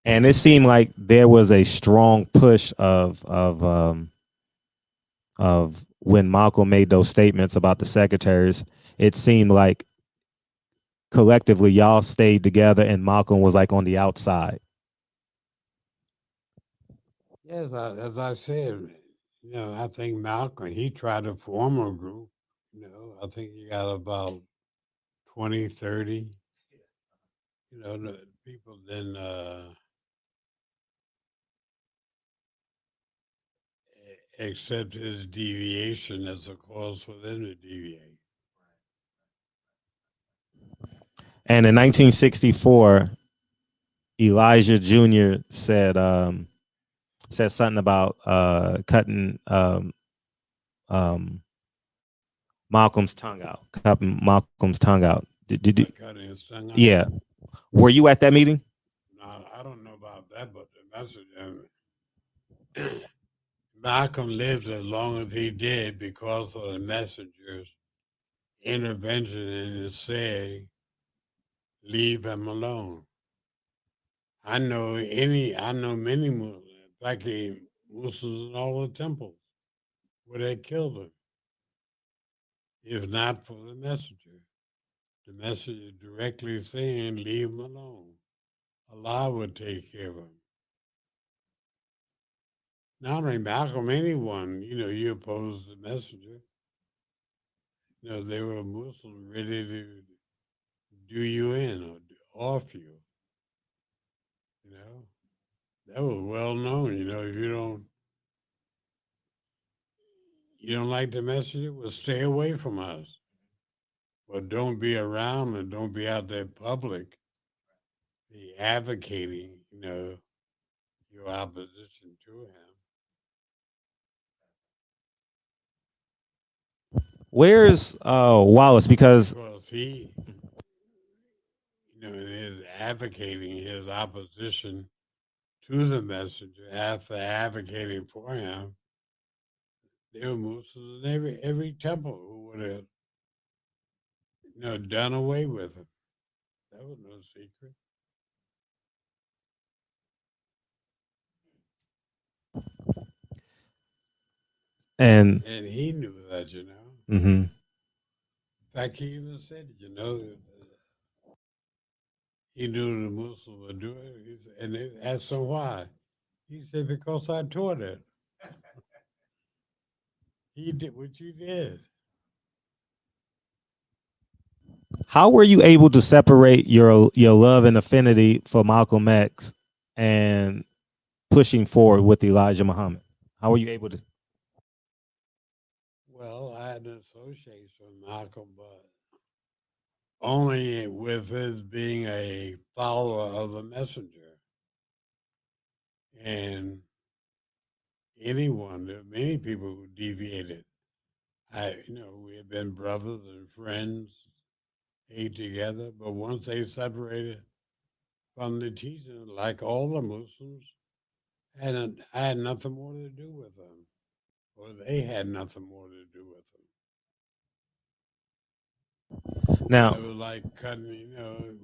And it seemed like there was a strong push of when Malcolm made those statements about the secretaries. It seemed like collectively y'all stayed together and Malcolm was like on the outside. Yes, as I said, I think Malcolm, he tried to form a group. I think he got about 20, 30. The people then accept his deviation as a cause for them to deviate. And in 1964, Elijah Jr. said something about cutting um, Malcolm's tongue out, cutting Malcolm's tongue out. Cutting his tongue out? Yeah. Were you at that meeting? No, I don't know about that, but the message. Malcolm lived as long as he did because of the messenger's intervention in his saying, leave him alone. I know many Muslims, like Muslims in all the temples, would have killed him if not for the messenger. The messenger directly saying, leave him alone. Allah would take care of him. Not only Malcolm, anyone, you oppose the messenger. They were Muslims ready to do you in or off you. That was well known. If you don't like the messenger, well, stay away from us. But don't be around and don't be out there public, be advocating, your opposition to him. Where's Wallace? Because he, is advocating his opposition to the messenger after advocating for him. There were Muslims in every temple who would have, done away with him. That was no secret. and he knew that, mm-hmm. In fact, he even said, he knew the Muslims would do it. And they asked him why. He said, because I taught it. He did what you did. How were you able to separate your love and affinity for Malcolm X and pushing forward with Elijah Muhammad? How were you able to? Well, I had an association with Malcolm, but only with his being a follower of the messenger. And there are many people who deviated. We had been brothers and friends, ate together, but once they separated from the teaching, like all the Muslims, I had nothing more to do with them, or they had nothing more to do with them. Now, it was like cutting,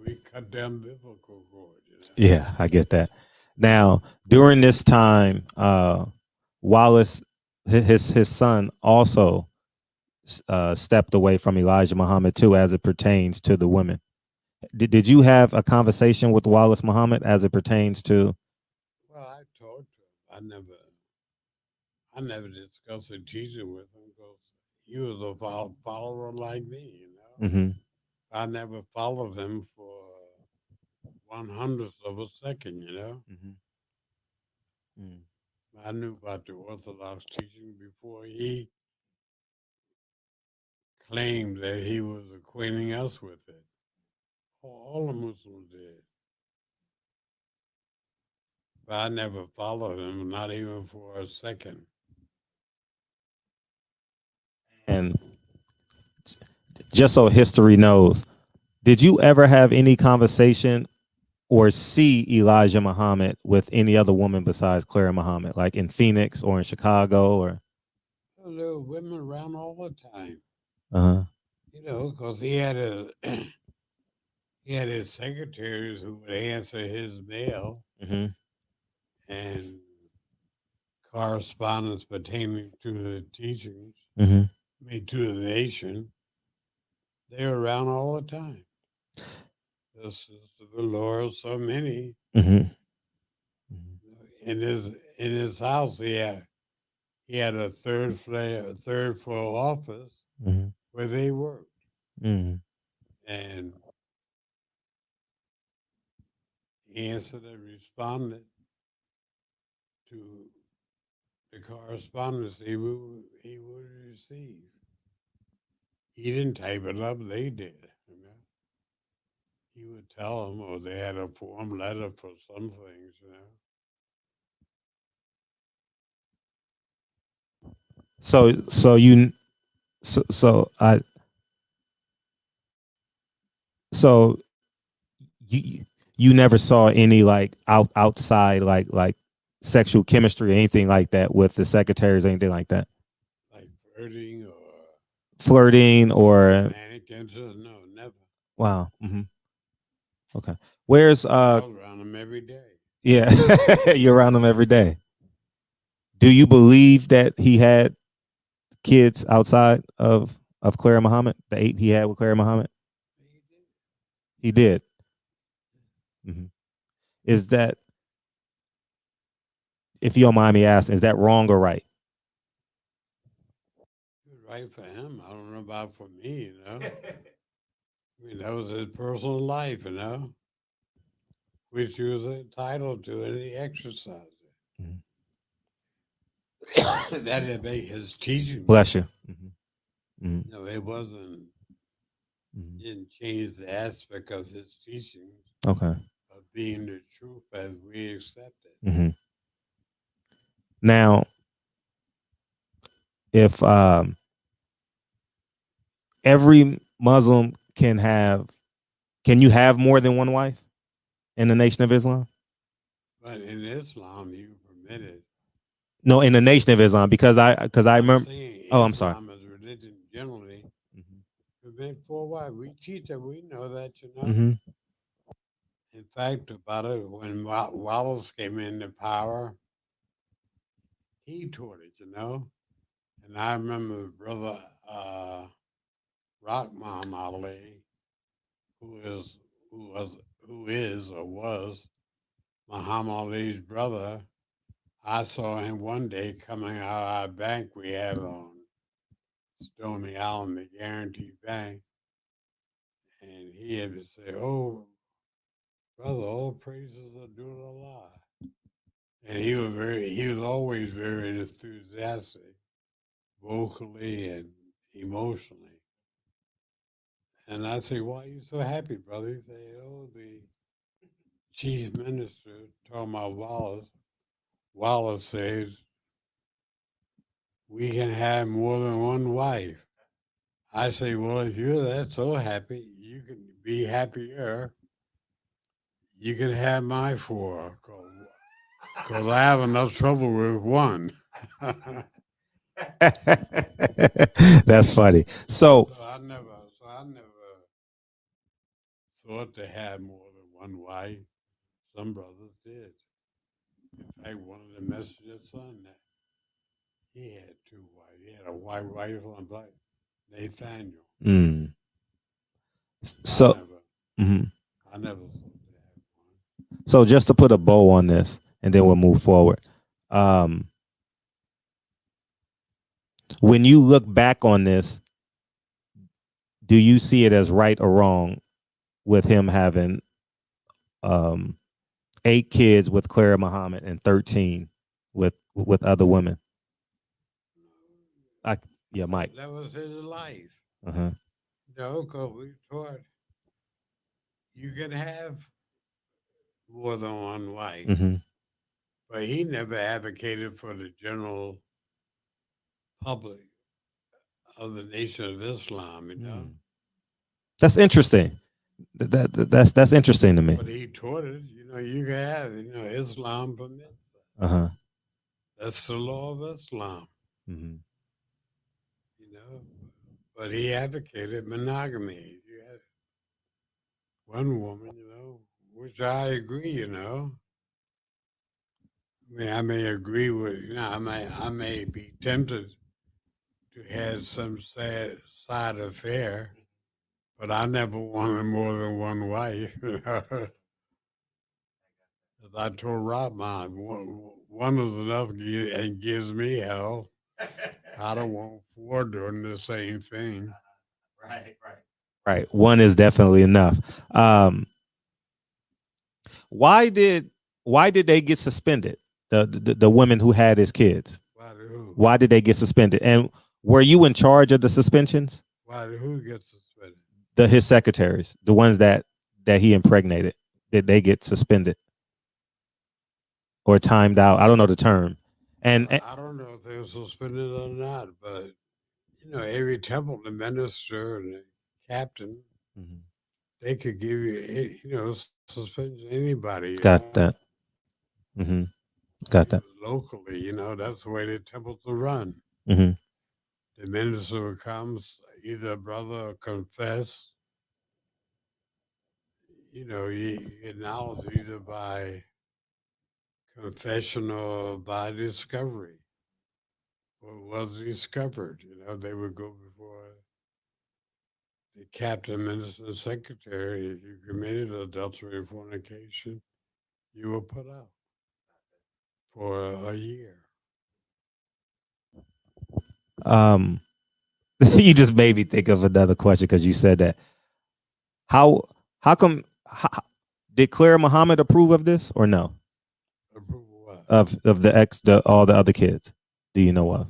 we cut the umbilical cord. Yeah, I get that. Now, during this time, Wallace, his son, also stepped away from Elijah Muhammad too, as it pertains to the women. Did you have a conversation with Wallace Muhammad as it pertains to? Well, I talked to him. I never discussed the teaching with him because he was a follower like me. Mm-hmm. I never followed him for 1/100th of a second. Mm-hmm. Mm. I knew about the Orthodox teaching before he claimed that he was acquainting us with it. All the Muslims did. But I never followed him, not even for a second. And just so history knows, did you ever have any conversation or see Elijah Muhammad with any other woman besides Clara Muhammad, like in Phoenix or in Chicago? Or Well, there were women around all the time, Uh-huh. because he had his secretaries who would answer his mail Mm-hmm. and correspondence pertaining to the teachings, Mm-hmm. I mean, to the nation. They were around all the time. This is the Lord of so many. Mm-hmm. In his house, he had a third floor office Mm-hmm. where they worked, Mm-hmm. and he answered and responded to the correspondence he would receive. He didn't type it up; they did. He would tell them, or they had a form letter for some things. So you so I so you you never saw any like outside like sexual chemistry or anything like that with the secretaries or anything like that, Like flirting or flirting or romantic interest. No, never. wow. Okay, where's I was around them every day. yeah, you're around them every day. Do you believe that he had kids outside of Clara Muhammad, the 8 he had with Clara Muhammad? He did. Mm-hmm. Is that, if you don't mind me asking, is that wrong or right? It was right for him. I don't know about for me. I mean, that was his personal life, which he was entitled to, and he exercised Mhm. it. That didn't make his teaching Bless wrong. you. Mm-hmm. No, it wasn't. Mm-hmm. Didn't change the aspect of his teachings Okay. of being the truth as we accept it. Mm-hmm. Now, if every Muslim can you have more than one wife in the Nation of Islam? But in Islam, you permitted. No, in the Nation of Islam, because I I'm remember. saying Oh, I'm sorry. Islam as religion generally Mm-hmm. permit for what we teach that. We know that. Mm-hmm. In fact, about it, when Wallace came into power, he taught it. And I remember brother Rahman Ali, who is or was Muhammad Ali's brother. I saw him one day coming out of our bank we have on Stony Island, the Guarantee Bank, and he had to say, "Oh, brother, all praises are due to Allah." And he was always very enthusiastic, vocally and emotionally. And I say, "Why are you so happy, brother?" He say, "Oh, the chief minister talking about Wallace. Wallace says we can have more than one wife." I say, "Well, if you're that so happy, you can be happier. You can have my four, because I have enough trouble with one." That's funny. So, So I never thought to have more than one wife. Some brothers did. In fact, one of the messenger's son, he had two wives. He had a white wife and a black, Nathaniel. mm, I so, never, mhm. I never thought to have one. So just to put a bow on this, and then we'll move forward. Um, when you look back on this, do you see it as right or wrong with him having um, 8 kids with Clara Muhammad and 13 with other women? I, yeah, Mike. That was his life. Uh-huh. No, because we taught you can have more than one wife, Mm-hmm. but he never advocated for the general public of the Nation of Islam. Mm. That's interesting. That's interesting to me. But he taught it. You can have Islam permits that. Uh-huh. That's the law of Islam. Mm-hmm. but he advocated monogamy. You had one woman, which I agree. I may agree with. I may be tempted to have some sad side affair, but I never wanted more than one wife. As I told Rob, one is enough and gives me hell. I don't want four doing the same thing. Right, right. Right. One is definitely enough. Why did why did they get suspended? The women who had his kids. Why did who? Why did they get suspended? And were you in charge of the suspensions? Why did who get suspended? His secretaries, the ones that he impregnated, did they get suspended or timed out? I don't know the term. And I don't know if they were suspended or not, but every temple, the minister and the captain, Mhm. they could give you, suspend anybody. Got that. Mm-hmm. Got that. Locally, that's the way the temples are run. Mm-hmm. The minister comes, either a brother confess, you acknowledge either by confession or by discovery. What was discovered? They would go before the captain, minister, and secretary. If you committed adultery and fornication, you were put out for a year. Um, you just made me think of another question because you said that. How how come did Claire Muhammad approve of this or no? Approve of what? Of the all the other kids? Do you know of?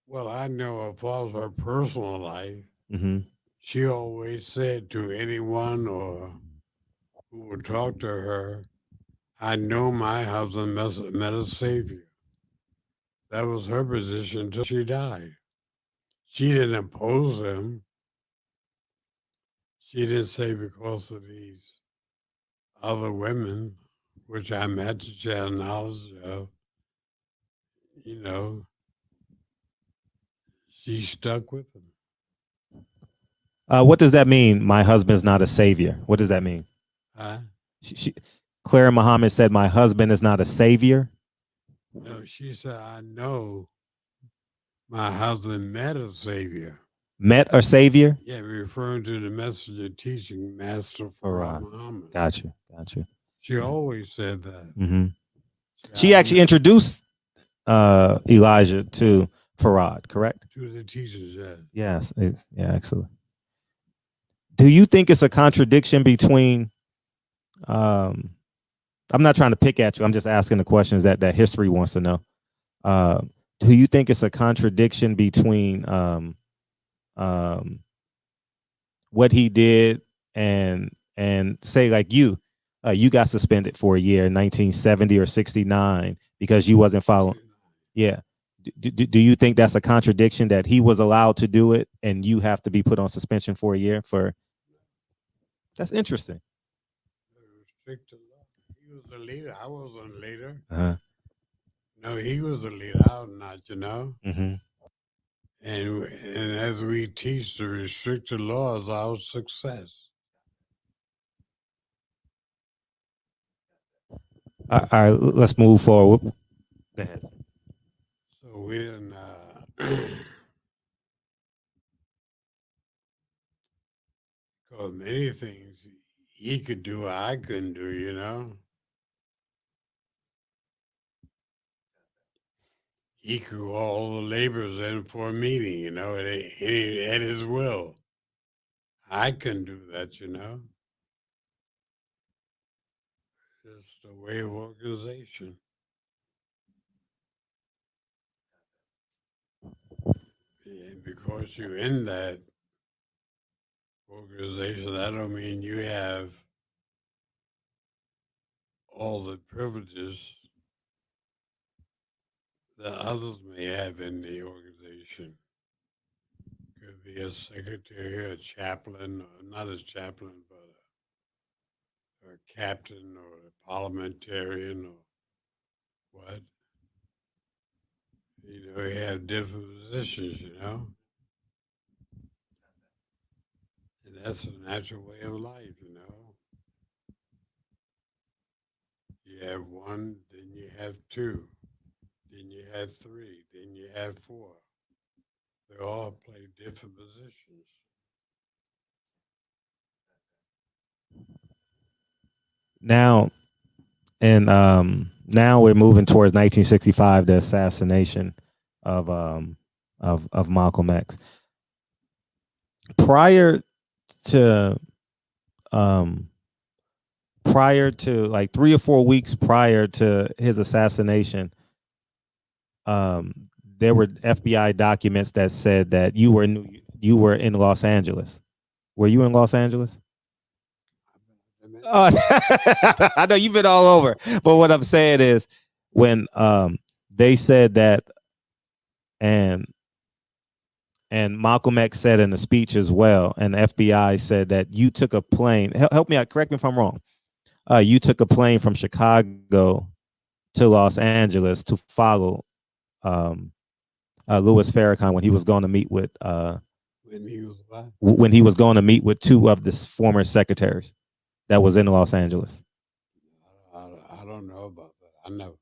Well, I know as far as her personal life, Mm-hmm. she always said to anyone or who would talk to her, I know my husband met a savior. That was her position until she died. She didn't oppose him. She didn't say because of these other women, which I imagine she had knowledge of, you know, she stuck with him. What does that mean? My husband's not a savior. What does that mean? Huh? She, Claire Muhammad said, "My husband is not a savior." No, she said, I know my husband met a savior. Met a savior? Yeah, referring to the messenger teaching master Farah Farad. Muhammad. Gotcha. Gotcha. She always said that. Mm-hmm. She I actually introduced Elijah to Farad, correct? to the teachers, yeah. Yes. Yeah, excellent. Do you think it's a contradiction between um, I'm not trying to pick at you. I'm just asking the questions that history wants to know. Uh, do you think it's a contradiction between um, what he did and say like you got suspended for a year in 1970 or 69 because you wasn't following? Yeah. Do you think that's a contradiction that he was allowed to do it and you have to be put on suspension for a year for? That's interesting. Restricted law. He was the leader. I wasn't a leader. Uh-huh. No, he was a leader. I was not. Mm-hmm. And as we teach the restricted laws, our success. All right, let's move forward. Go ahead. So we didn't, because many things he could do, I couldn't do. He could call all the laborers in for a meeting, at his will. I couldn't do that. It's the way of organization. And because you're in that organization, that don't mean you have all the privileges that others may have in the organization. Could be a secretary, a chaplain, or not a chaplain, but a captain or a parliamentarian or what. You have different positions. And that's a natural way of life, you know. You have one, then you have two, then you have three, then you have four. They all play different positions. Now, and now we're moving towards 1965, the assassination of Malcolm X. Prior to um, prior to like 3 or 4 weeks prior to his assassination, um, there were FBI documents that said that you were in Los Angeles. Were you in Los Angeles? Oh, I know you've been all over, but what I'm saying is when they said that, and Malcolm X said in a speech as well, and the FBI said that you took a plane. Help me out. Correct me if I'm wrong. You took a plane from Chicago to Los Angeles to follow um, Louis Farrakhan when he was going to meet with When he was what? when he was going to meet with two of the former secretaries that was in Los Angeles. I don't know about that. I know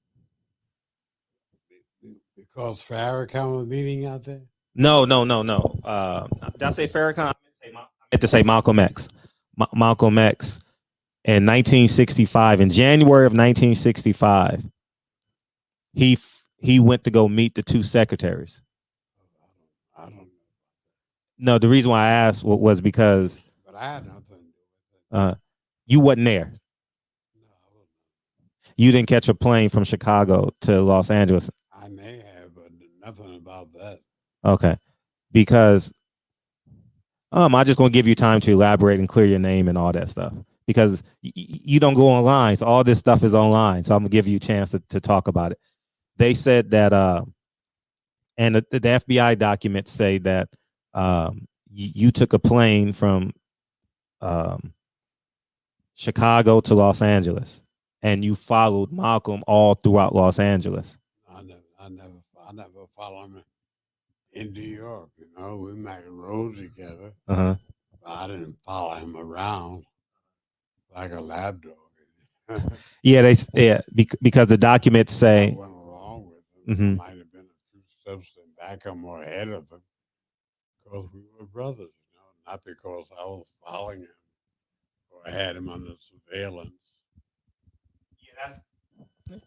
because Farrakhan was meeting out there. No. Did I say Farrakhan? I meant to say Malcolm X. Malcolm X in 1965, in January of 1965, he went to go meet the two secretaries. I don't know. No, the reason why I asked was because But I had nothing to do with it. you wasn't there. No, I wasn't. You didn't catch a plane from Chicago to Los Angeles. I may have, but nothing about that. Okay, because I'm just gonna give you time to elaborate and clear your name and all that stuff because you don't go online, so all this stuff is online. So I'm gonna give you a chance to talk about it. They said that, and the FBI documents say that you took a plane from um, Chicago to Los Angeles, and you followed Malcolm all throughout Los Angeles. I never followed him in New York. You know, we might rode together. Uh-huh. But I didn't follow him around like a lab dog. Because the documents say I went along with him. Mhm. I might have been a few steps in back him or ahead of him because we were brothers, you know, not because I was following him or I had him under surveillance.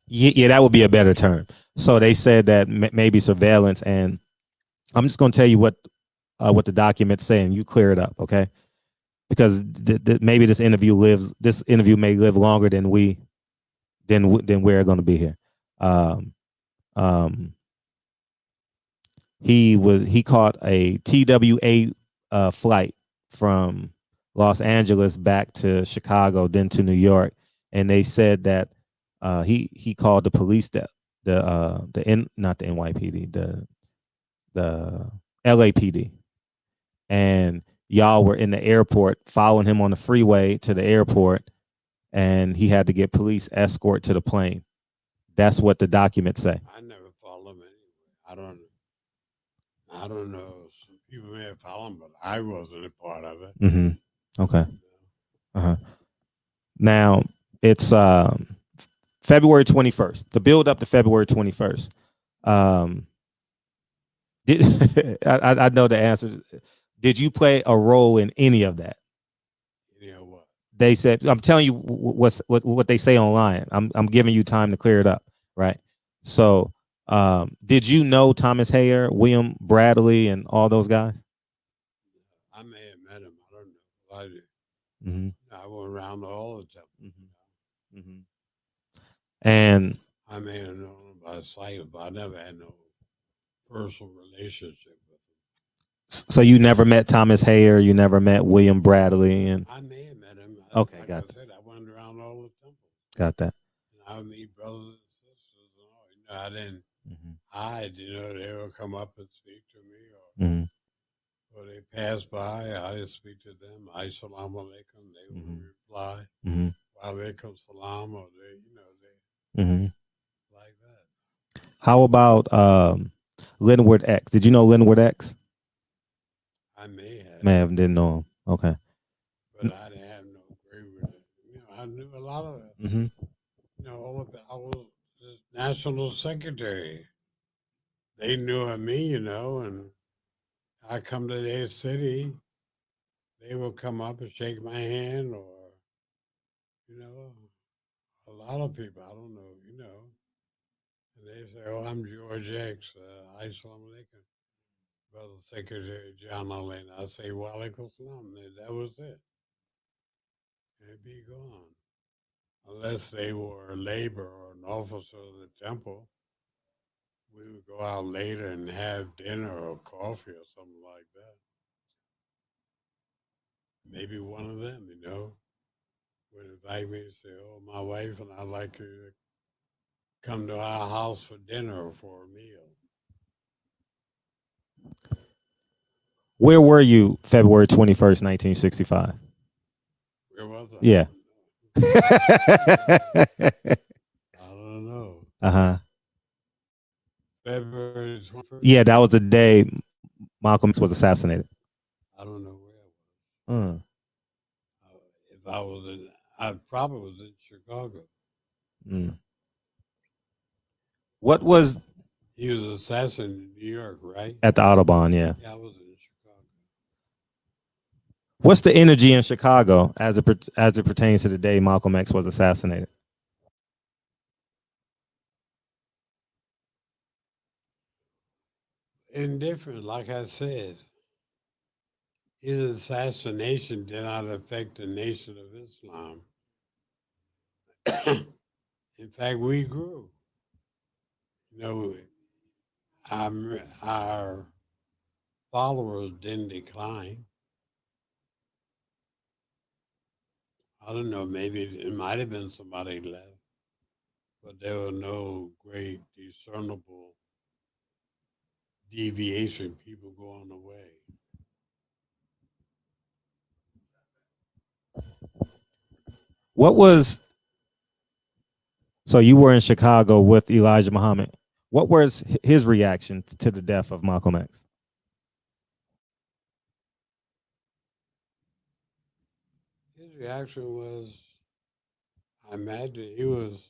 Yeah, that would be a better term. So they said that maybe surveillance, and I'm just going to tell you what the documents say, and you clear it up, okay? Because maybe this interview may live longer than we're going to be here. Um, um, he caught a TWA flight from Los Angeles back to Chicago, then to New York, and they said that he called the police not the NYPD, the LAPD, and y'all were in the airport following him on the freeway to the airport, and he had to get police escort to the plane. That's what the documents say. I never followed him anyway. I don't know. Some people may have followed him, but I wasn't a part of it. Mm-hmm. Okay. Uh-huh. Now it's February 21st. The build up to February 21st. I know the answer. Did you play a role in any of that? You know what? They said, I'm telling you what they say online. I'm giving you time to clear it up, right? So, did you know Thomas Hayer, William Bradley, and all those guys? I may have met him. I don't know. I did. Mm-hmm. I went around all the time. Mm-hmm. Mm-hmm. And I may have known him by sight, but I never had no personal relationship with him. so you never met Thomas Hayer, you never met William Bradley, and I may have met him. Okay, like got I said, I went around all the temples. got that. And I would meet brothers and sisters and all. You know, I didn't Mm-hmm. hide. You know, they would come up and speak to me, Mm-hmm. or they pass by. I would speak to them. I salam alaikum. They would Mhm. reply, Mm-hmm. alaikum salam, or Mm-hmm. like that. How about Linwood X? Did you know Linwood X? I may have. May have didn't know him. Okay. but I didn't have no agree with it. I knew a lot of it. Mm-hmm. All of it. I was the national secretary. They knew of me, and I come to their city, they will come up and shake my hand, or you know, a lot of people. I don't know. And they say, "Oh, I'm George X. Assalamu alaikum, brother Secretary John Allen." I say, "Walaikum salam." And that was it. It'd be gone. Unless they were a labor or an officer of the temple, we would go out later and have dinner or coffee or something like that. Maybe one of them, would invite me and say, "Oh, my wife and I'd like you to come to our house for dinner or for a meal." Where were you February 21st, 1965? Where was I? Yeah. I don't know. Uh-huh. February 21st? Yeah, that was the day Malcolm X was assassinated. I don't know where I was. If I was I probably was in Chicago. Mm. What was He was assassinated in New York, right? at the Autobahn? Yeah. Yeah, I was in Chicago. What's the energy in Chicago as it pertains to the day Malcolm X was assassinated? Indifferent, like I said. His assassination did not affect the Nation of Islam. In fact, we grew. You know, our followers didn't decline. I don't know, maybe it might have been somebody left, but there were no great discernible deviation, people going away. What was So you were in Chicago with Elijah Muhammad. What was his reaction to the death of Malcolm X? His reaction was, I imagine he was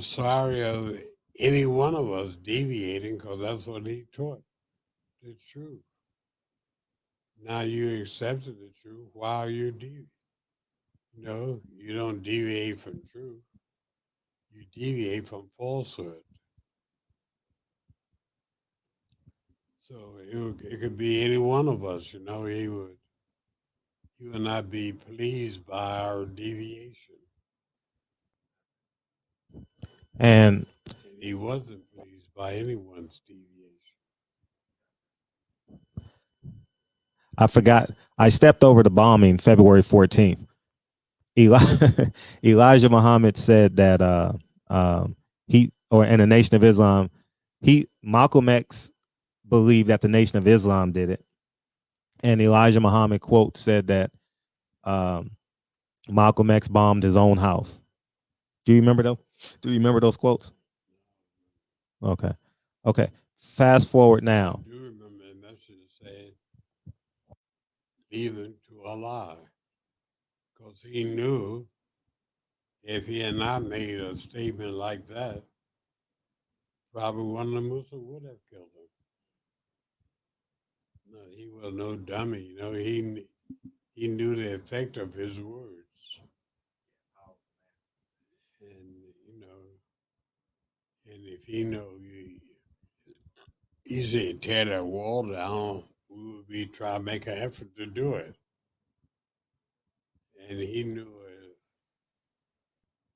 sorry of any one of us deviating because that's what he taught, the truth. Now you accepted the truth. Why are you deviating? No, you don't deviate from truth. You deviate from falsehood. So it could be any one of us. He would not be pleased by our deviation. And He wasn't pleased by anyone's deviation. I forgot, I stepped over the bombing February 14th. Elijah Muhammad said that in the Nation of Islam, Malcolm X believed that the Nation of Islam did it. And Elijah Muhammad, quote, said that Malcolm X bombed his own house. Do you remember those quotes? Okay. Okay. Fast forward now. I do remember the message saying, "Leave it to Allah," because he knew if he had not made a statement like that, probably one of the Muslims would have killed him. No, he was no dummy. He knew the effect of his words, and and if he know you say tear that wall down, we would be trying to make an effort to do it. And he knew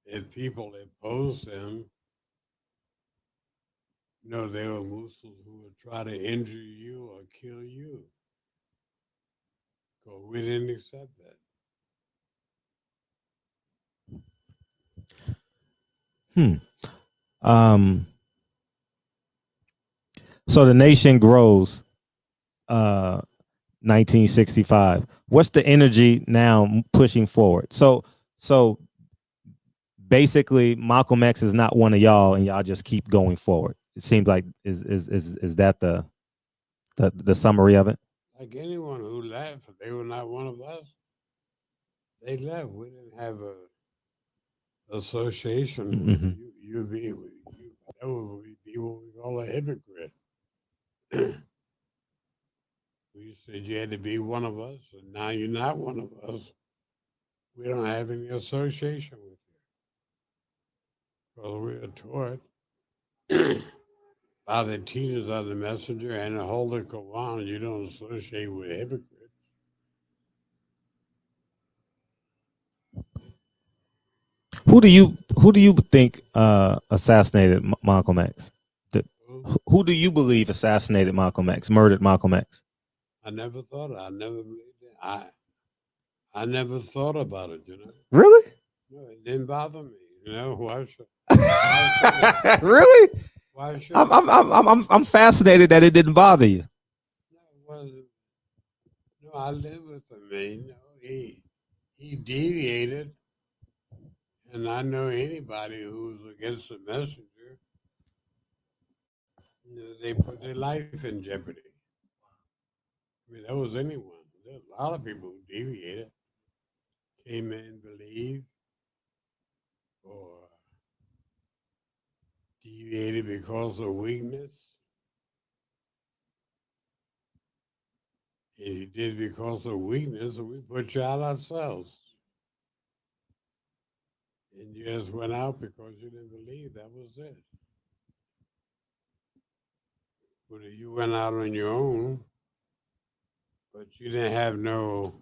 if people opposed him, they were Muslims who would try to injure you or kill you. Because we didn't accept that. Um, so the nation grows 1965. What's the energy now pushing forward? So basically Malcolm X is not one of y'all and y'all just keep going forward. It seems like is that the summary of it? Like anyone who left, if they were not one of us, they left. We didn't have a association with Hmm. you. You'd be you. That would be what we call a hypocrite. We said you had to be one of us, and now you're not one of us. We don't have any association with you because we are taught by the teachers of the messenger and the Holy Quran. You don't associate with hypocrites. Who do you think assassinated Malcolm X? The, So who do you believe assassinated Malcolm X, murdered Malcolm X? I never thought. I never believed it. I never thought about it. Really? No, it didn't bother me. Why should? Why should it? Really? Why should I'm, it? I'm I'm I'm I'm fascinated that it didn't bother you. No, well, no, I live with him. He deviated, and I know anybody who's against the messenger, they put their life in jeopardy. I mean, that was anyone. There's a lot of people who deviated, came in, believed, or deviated because of weakness. If you did because of weakness, we put you out ourselves. And you just went out because you didn't believe. That was it. But if you went out on your own, but you didn't have no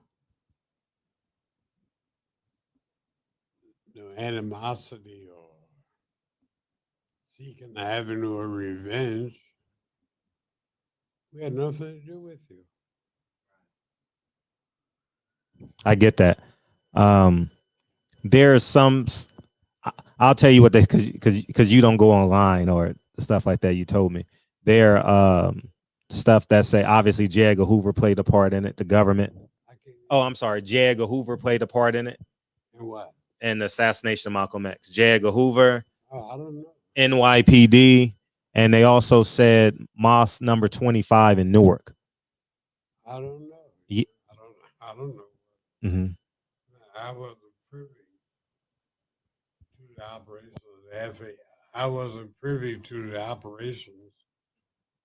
animosity or seeking the avenue of revenge, we had nothing to do with you. I get that. Um, there's some. I'll tell you what they because you don't go online or stuff like that. You told me there stuff that say obviously J. Edgar Hoover played a part in it. The government. I can't. Oh, I'm sorry. J. Edgar Hoover played a part in it And what? in the assassination of Malcolm X. J. Edgar Hoover, Oh, I don't know. NYPD, and they also said Mosque number 25 in Newark. I don't know. Yeah. I don't know. Mm-hmm. I wasn't privy to the operations of the FBI. I wasn't privy to the operations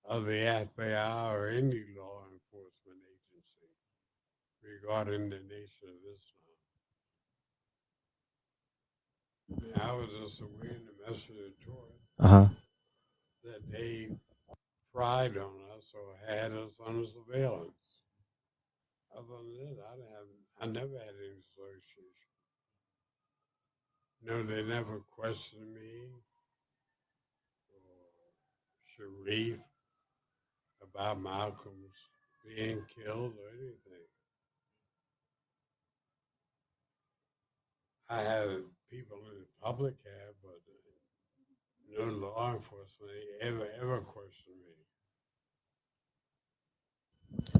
of the FBI or any law enforcement agency regarding the Nation of Islam. I was just aware in the messenger taught Uh-huh. that they pried on us or had us under surveillance. Other than that, I never had any association. No, they never questioned me or Sharif about Malcolm's being killed or anything. I have people in the public have, but no law enforcement ever questioned me.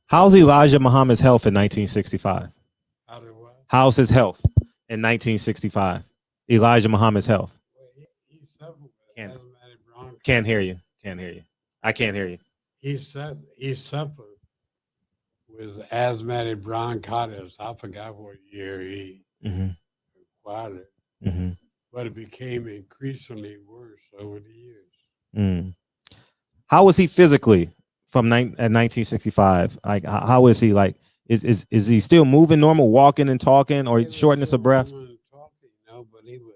How's Elijah Muhammad's health in 1965? How did what? How's his health in 1965? Elijah Muhammad's health. Well, he suffered with Can't asthmatic bronchitis. can't hear you. Can't hear you. I can't hear you. He suffered with asthmatic bronchitis. I forgot what year he Mm-hmm. acquired it, Mm-hmm. but it became increasingly worse over the years. Mm. How was he physically from 1965? Like, how is he? Like, is he still moving normal, walking and talking, or He was shortness still of breath? moving and talking, but he would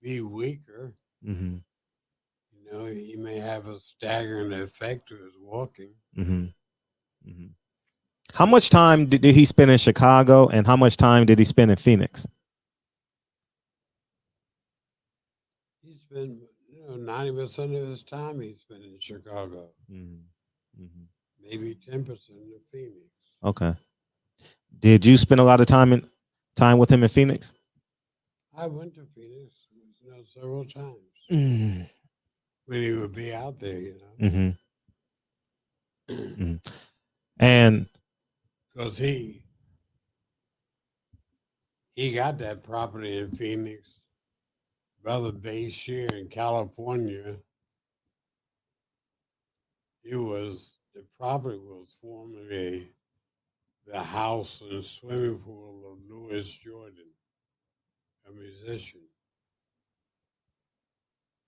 be weaker. Mm-hmm. He may have a staggering effect to his walking. Mm-hmm. Mm-hmm. How much time did he spend in Chicago, and how much time did he spend in Phoenix? He spent 90% of his time he spent in Chicago, Mm-hmm. Mm-hmm. maybe 10% in Phoenix. Okay. Did you spend a lot of time with him in Phoenix? I went to Phoenix, several times Mm-hmm. when he would be out there, Mm-hmm. Mm-hmm. And because he got that property in Phoenix. Brother Bashir in California, it was The property was formerly the house and swimming pool of Louis Jordan, a musician.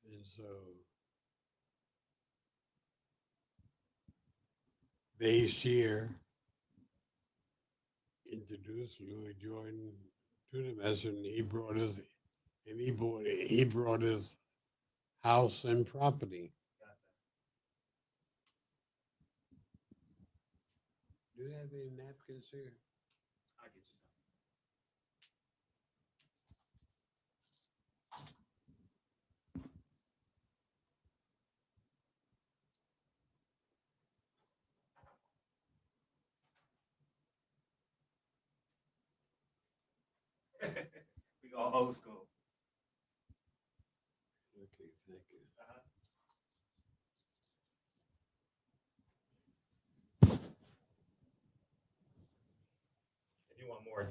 And so Bay's here introduced Louis Jordan to the mess, and he brought his house and property. Do you have any napkins here? I get you some. We go old school. Okay, thank you. If you want more.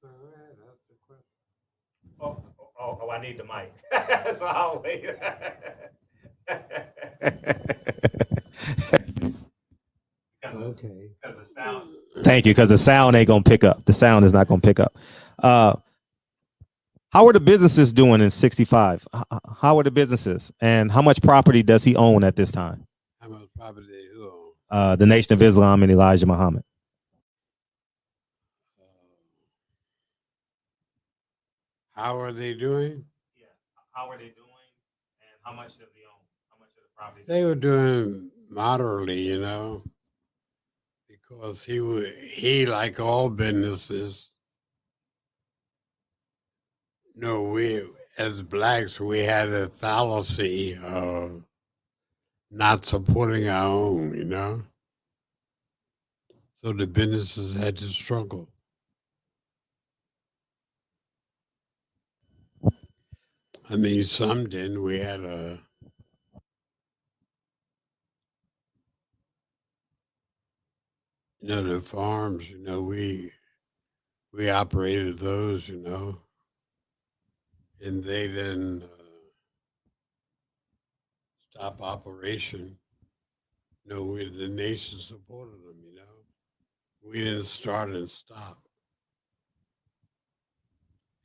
All right, that's the question. Oh, I need the mic. So I'll wait. Okay. Because the sound. Thank you, because the sound ain't gonna pick up. The sound is not gonna pick up. How are the businesses doing in 65? How are the businesses, and how much property does he own at this time? How much property do you own? The Nation of Islam and Elijah Muhammad. How are they doing? Yeah. How are they doing, and how much does he own? How much of the property? They were doing moderately, because he like all businesses. We as blacks we had a fallacy of not supporting our own. So the businesses had to struggle. I mean, some didn't. We had the farms. We operated those. And they didn't stop operation. The nation supported them. We didn't start and stop.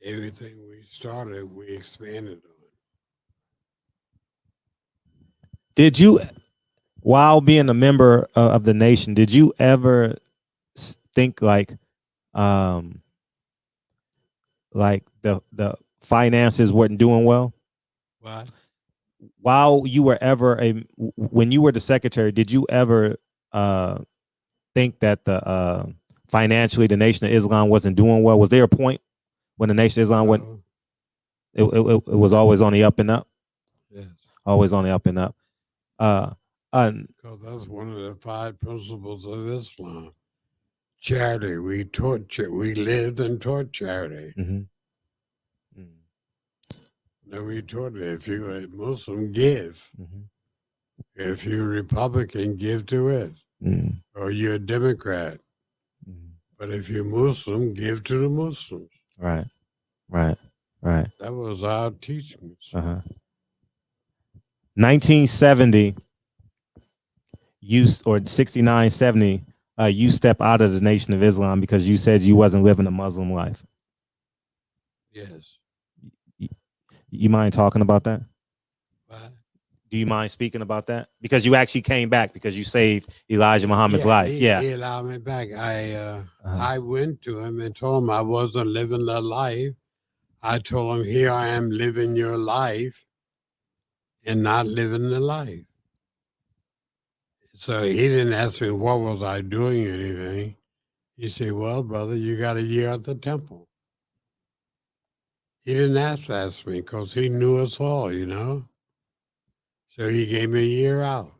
Everything we started, we expanded on. Did you, while being a member of the nation, did you ever think like the finances weren't doing well? What? While you were when you were the secretary, did you ever think that the financially the Nation of Islam wasn't doing well? Was there a point when the Nation of Islam went? It was always on the up and up. Yes. Always on the up and up. Because that's one of the 5 principles of Islam. Charity. We lived and taught charity. Mm-hmm. No, we taught it. If you're a Muslim, give. Mm-hmm. If you're a Republican, give to it. Mm-hmm. Or you're a Democrat. Mm-hmm. But if you're Muslim, give to the Muslims. Right. That was our teachings. 1970, or 69, 70, you step out of the Nation of Islam because you said you wasn't living a Muslim life. Yes. You mind talking about that? What? Do you mind speaking about that? Because you actually came back because you saved Elijah Muhammad's life. He allowed me back. I went to him and told him I wasn't living the life. I told him, here I am living your life and not living the life. So he didn't ask me what was I doing anything. He said, well, brother, you got a year at the temple. He didn't ask me because he knew us all, So he gave me a year out.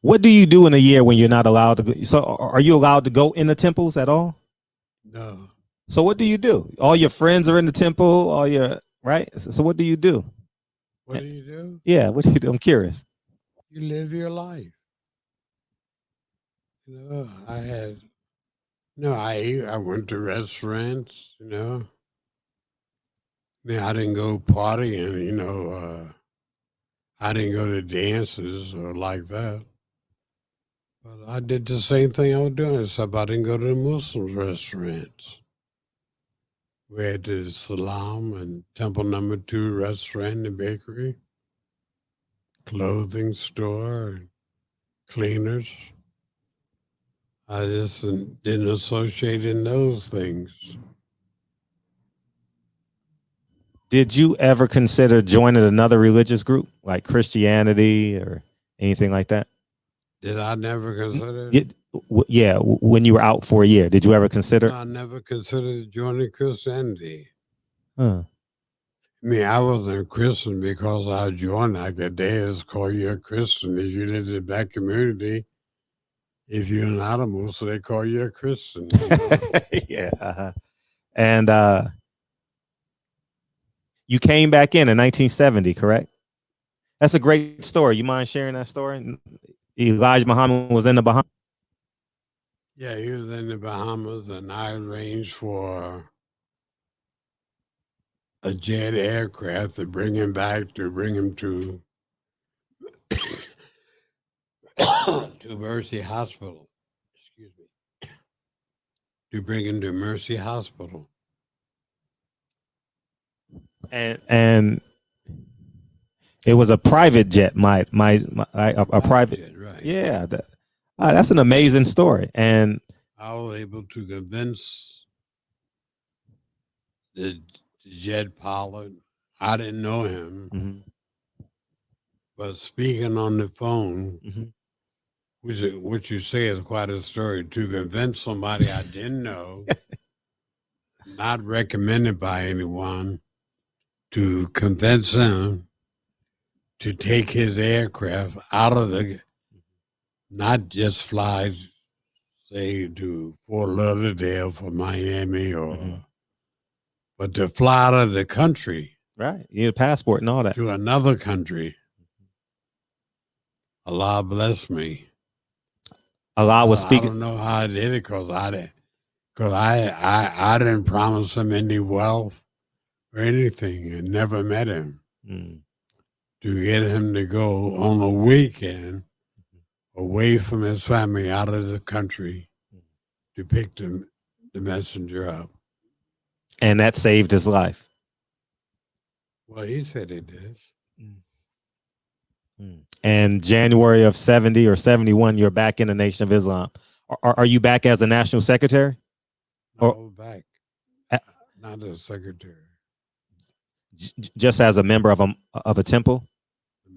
What do you do in a year when you're not allowed to go? So are you allowed to go in the temples at all? No. So what do you do? All your friends are in the temple, right? So what do you do? What do you do? Yeah, what do you do? I'm curious. You live your life. You know, I had no, I went to restaurants. You know, I mean, I didn't go partying. I didn't go to dances or like that. But I did the same thing I was doing, except I didn't go to the Muslim restaurants. We had the Salam and Temple Number Two restaurant and bakery, clothing store, cleaners. I just didn't associate in those things. Did you ever consider joining another religious group like Christianity or anything like that? Did I never consider? Yeah, when you were out for a year, did you ever No, consider? I never considered joining Christianity. Huh. I mean, I wasn't a Christian because I joined. Like a day call you a Christian. If you live in that community, if you're an animal, so they call you a Christian. Yeah. And you came back in 1970, correct? That's a great story. You mind sharing that story? Elijah Muhammad was in the Bahamas. Yeah, he was in the Bahamas, and I arranged for a jet aircraft to bring him back, to bring him to to Mercy Hospital. Excuse me. To bring him to Mercy Hospital. And it was a private jet. A private jet, right? Yeah, that's an amazing story. And I was able to convince the jet pilot. I didn't know him, but speaking on the phone, which you say is quite a story, to convince somebody I didn't know, not recommended by anyone, to convince him to take his aircraft out of not just fly, say, to Fort Lauderdale from Miami, but to fly out of the country. Right. You need a passport and all that. To another country. Allah bless me. Allah was speaking. I don't know how I did it because I didn't promise him any wealth or anything and never met him. To get him to go on a weekend away from his family out of the country to pick the messenger up. And that saved his life. Well, he said it did. And January of 70 or 71, you're back in the Nation of Islam. Are you back as a national secretary? No, back. Not as secretary. Just as a member of a temple?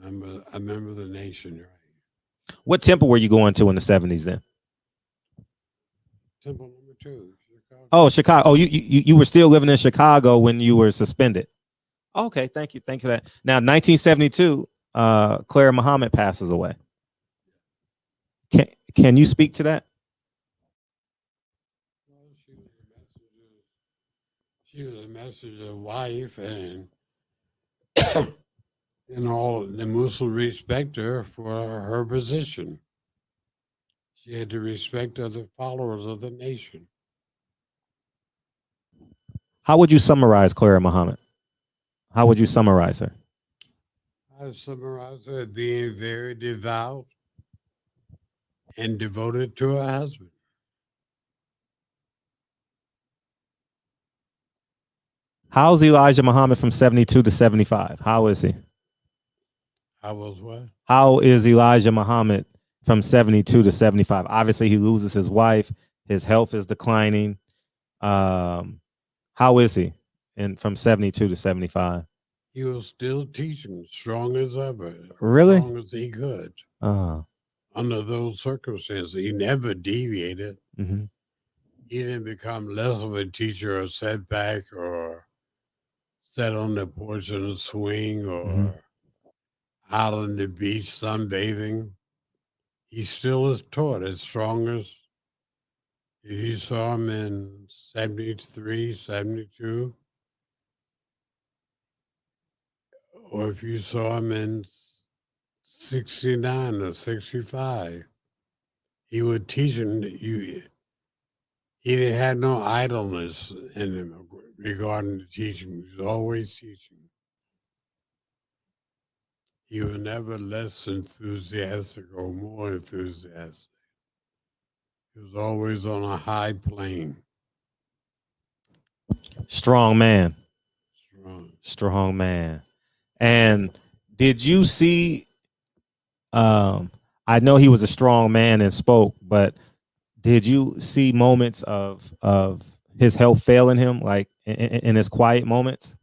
A member of the nation, right. What temple were you going to in the 70s then? Temple number 2, Chicago. Oh, Chicago. Oh, you were still living in Chicago when you were suspended. Okay, thank you for that. Now, 1972, Clara Muhammad passes away. Can you speak to that? Well, she was a messenger wife, and all the Muslims respect her for her position. She had the respect of the followers of the nation. How would you summarize Clara Muhammad? How would you summarize her? I summarize her as being very devout and devoted to her husband. How's Elijah Muhammad from 72 to 75? How is he? I was what? How is Elijah Muhammad from 72 to 75? Obviously, he loses his wife. His health is declining. How is he from 72 to 75? He was still teaching, strong as ever. Really? As long as he could. Under those circumstances, he never deviated. He didn't become less of a teacher or setback or sat on the porch in a swing or out on the beach sunbathing. He still is taught as strong as if you saw him in 73, 72, or if you saw him in 69 or 65, he would teach him that you. He had no idleness in him regarding the teaching. He was always teaching. He was never less enthusiastic or more enthusiastic. He was always on a high plane. Strong man. Strong. Strong man. And did you see I know he was a strong man and spoke, but did you see moments of his health failing him, like in his quiet moments?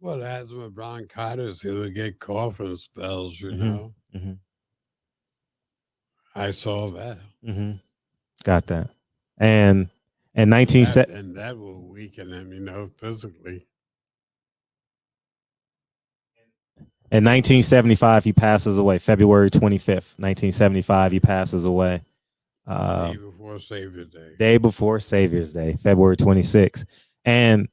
Well, asthma bronchitis, he would get coughing spells, you Mm-hmm. know. Mm-hmm. I saw that. Mm-hmm. Got that. And in And 19 that se- and that will weaken him, you know, physically. in 1975 he passes away. February 25th, 1975 he passes away. Day Uh, before Savior's Day. day before Savior's Day, February 26th. And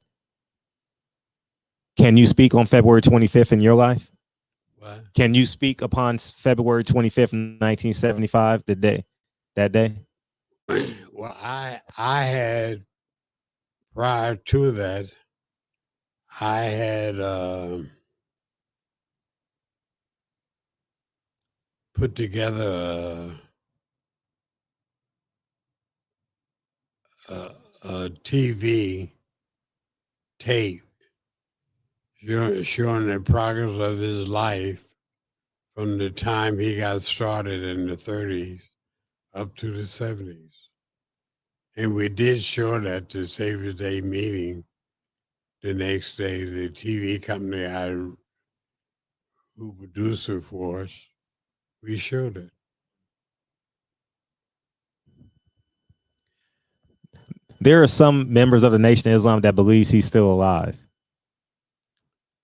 can you speak on February 25th in your life? What? Can you speak upon February 25th, 1975, the day, that day? Well, I had prior to that, I had put together a TV tape showing the progress of his life from the time he got started in the 30s up to the 70s. And we did show that to Savior's Day meeting the next day. The TV company who produced it for us, we showed it. There are some members of the Nation of Islam that believes he's still alive.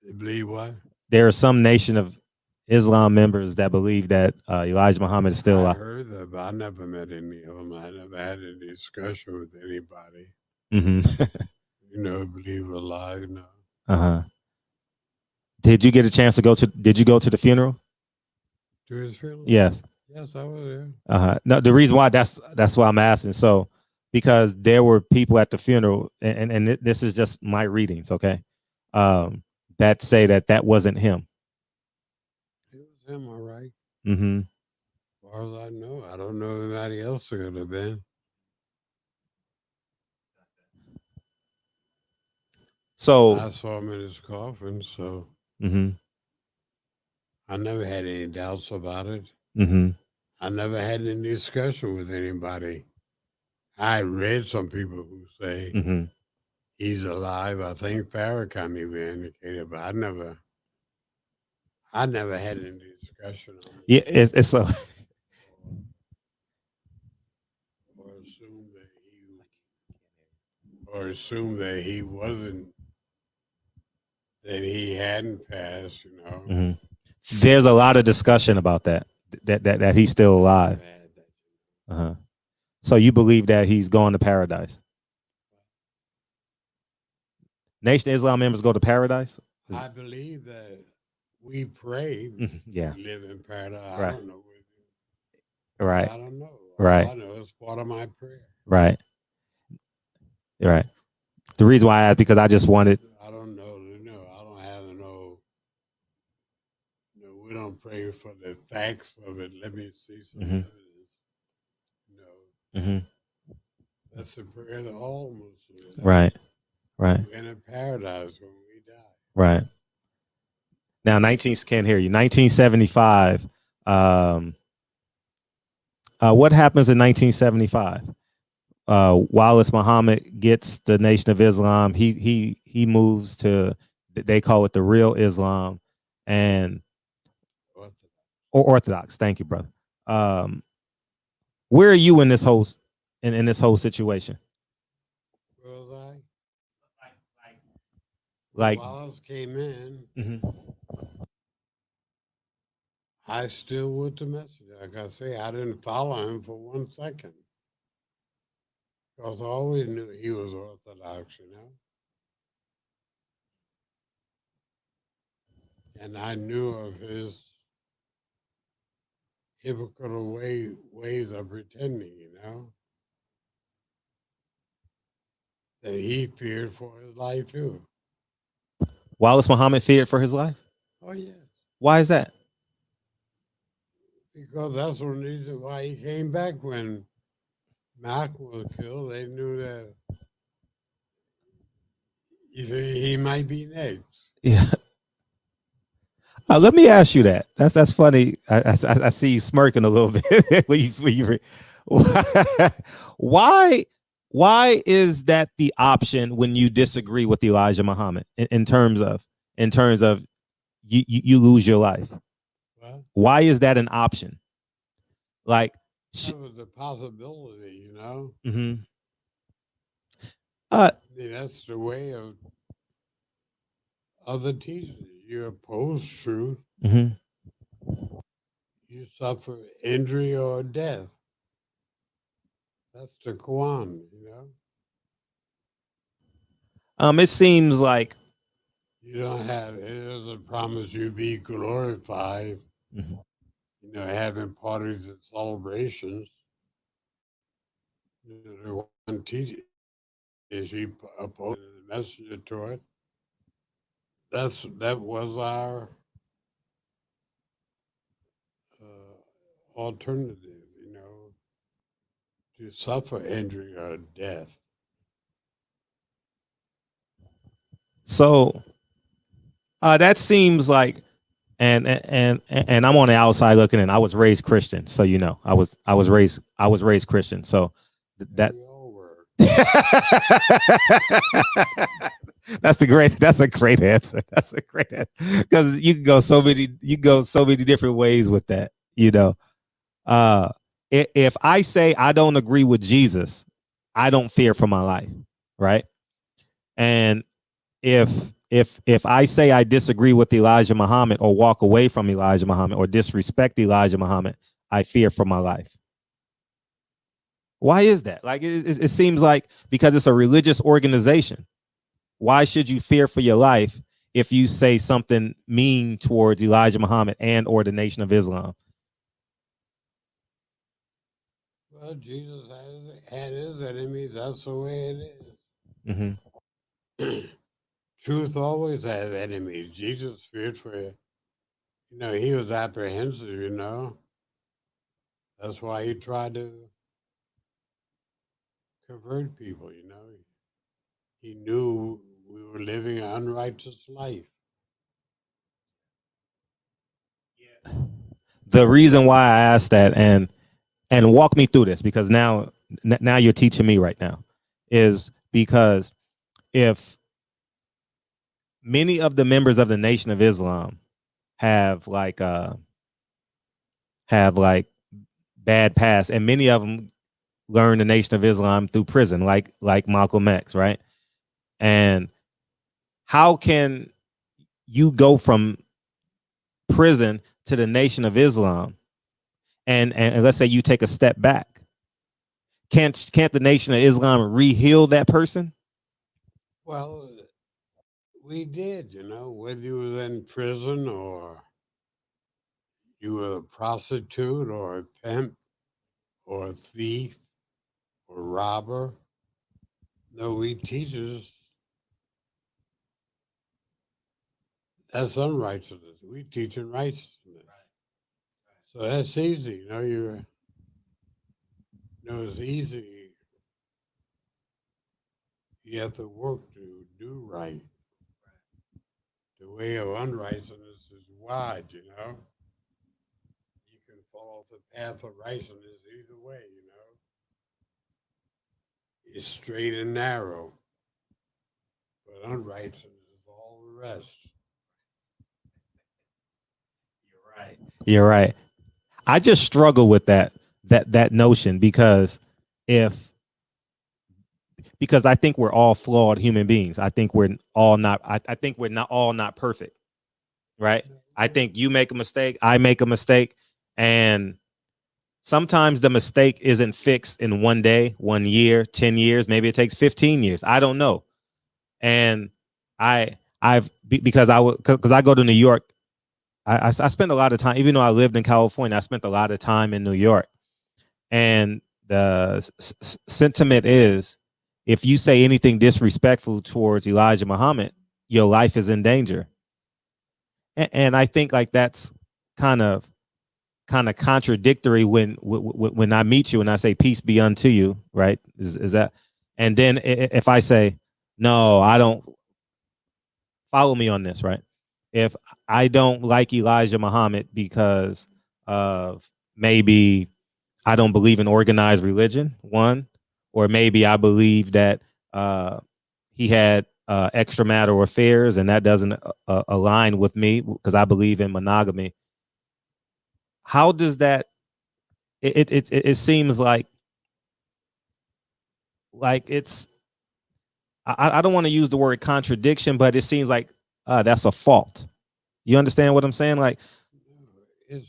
You believe what? There are some Nation of Islam members that believe that Elijah Muhammad is still I alive. heard that, but I never met any of them. I never had a discussion with anybody. Mm-hmm. You know, believe alive. No. Uh-huh. Did you get a chance to go to? Did you go to the funeral? To his funeral? Yes. Yes, I was there. Uh-huh. No, the reason why that's why I'm asking. So, because there were people at the funeral, and this is just my readings, okay? That say that wasn't him. It was him, all right. Mm-hmm. As far as I know, I don't know anybody else it could have been. So, I saw him in his coffin, so mm-hmm. I never had any doubts about it. Mm-hmm. I never had any discussion with anybody. I read some people who say Mm-hmm. he's alive. I think Farrakhan even indicated, but I never had any discussion on it. Yeah, it's so. Or assume that he wasn't, that he hadn't passed, you know. Mm-hmm. There's a lot of discussion about that he's still I alive. never had that. Uh-huh. So you believe that he's gone to paradise? Nation of Islam members go to paradise? I believe that we pray, Yeah. we live in paradise. I Right. don't know. Right. I don't know. All Right. I know is part of my prayer. Right. Right. The reason why I asked because I just wanted. I don't know. No, I don't have no. No, we don't pray for the facts of it. Let me see some Mm-hmm. evidence. No, Mm-hmm. that's the prayer that all Muslims have. Right. Right. We're in a paradise when we die. Right. Now, 19 can't hear you. 1975. What happens in 1975? Wallace Muhammad gets the Nation of Islam. He moves to, they call it the real Islam, and Orthodox. or Orthodox. Thank you, brother. Where are you in this whole in this whole situation? Where was I? When Like, Wallace came in, mm-hmm. I still with the message. Like I say, I didn't follow him for 1 second because I always knew he was Orthodox, you know. And I knew of his hypocritical ways of pretending, that he feared for his life too. Wallace Muhammad feared for his life. Oh, yeah. Why is that? Because that's one reason why he came back when Malcolm was killed. They knew that he might be next. Yeah. Let me ask you that. That's funny. I see you smirking a little bit why why is that the option when you disagree with Elijah Muhammad in terms of you lose your life? Well, Why is that an option? Like, that was a possibility, mm-hmm. I mean, that's the way of other teachers. You oppose truth, Mm-hmm. you suffer injury or death. That's the Quran. It seems like You don't have, it doesn't promise you be glorified, mm-hmm. having parties and celebrations. The one teacher is she opposed the messenger to it. That was our alternative, to suffer injury or death. So that seems like, and I'm on the outside looking in. I was raised Christian, so I was raised Christian. So that We all were. That's a great answer. That's a great answer because you can go so many different ways with that. Uh, if I say I don't agree with Jesus, I don't fear for my life, right? And if I say I disagree with Elijah Muhammad or walk away from Elijah Muhammad or disrespect Elijah Muhammad, I fear for my life. Why is that? Like it seems like because it's a religious organization. Why should you fear for your life if you say something mean towards Elijah Muhammad and or the Nation of Islam? Well, Jesus had his enemies. That's the way it is. Mm-hmm. Truth always has enemies. Jesus feared for it. He was apprehensive. That's why he tried to convert people. He knew we were living an unrighteous life. The reason why I asked that and walk me through this because now you're teaching me right now is because if many of the members of the Nation of Islam have like bad past and many of them learn the Nation of Islam through prison like Malcolm X, right? And how can you go from prison to the Nation of Islam and let's say you take a step back, can't the Nation of Islam re-heal that person? Well, we did, whether you was in prison or you were a prostitute or a pimp or a thief or robber. No, we teachers, that's unrighteousness. We teach in righteousness. So that's easy. It's easy. You have to work to do right. The way of unrighteousness is wide. You can follow the path of righteousness either way. It's straight and narrow, but unrighteousness is all the rest. You're right. I just struggle with that notion if because I think we're all flawed human beings. I think we're all not. I think we're not all not perfect, right? I think you make a mistake, I make a mistake, and sometimes the mistake isn't fixed in one day, 1 year, 10 years. Maybe it takes 15 years. I don't know. And I've because I go to New York I spent a lot of time, even though I lived in California, I spent a lot of time in New York. And the sentiment is, if you say anything disrespectful towards Elijah Muhammad, your life is in danger. And I think like that's kind of contradictory when I meet you and I say peace be unto you, right? Is that? And then if I say no, I don't, follow me on this, right? If I don't like Elijah Muhammad because of maybe I don't believe in organized religion, one, or maybe I believe that he had extramarital affairs and that doesn't align with me because I believe in monogamy. How does that? It seems like it's. I don't want to use the word contradiction, but it seems like that's a fault. You understand what I'm saying? Like,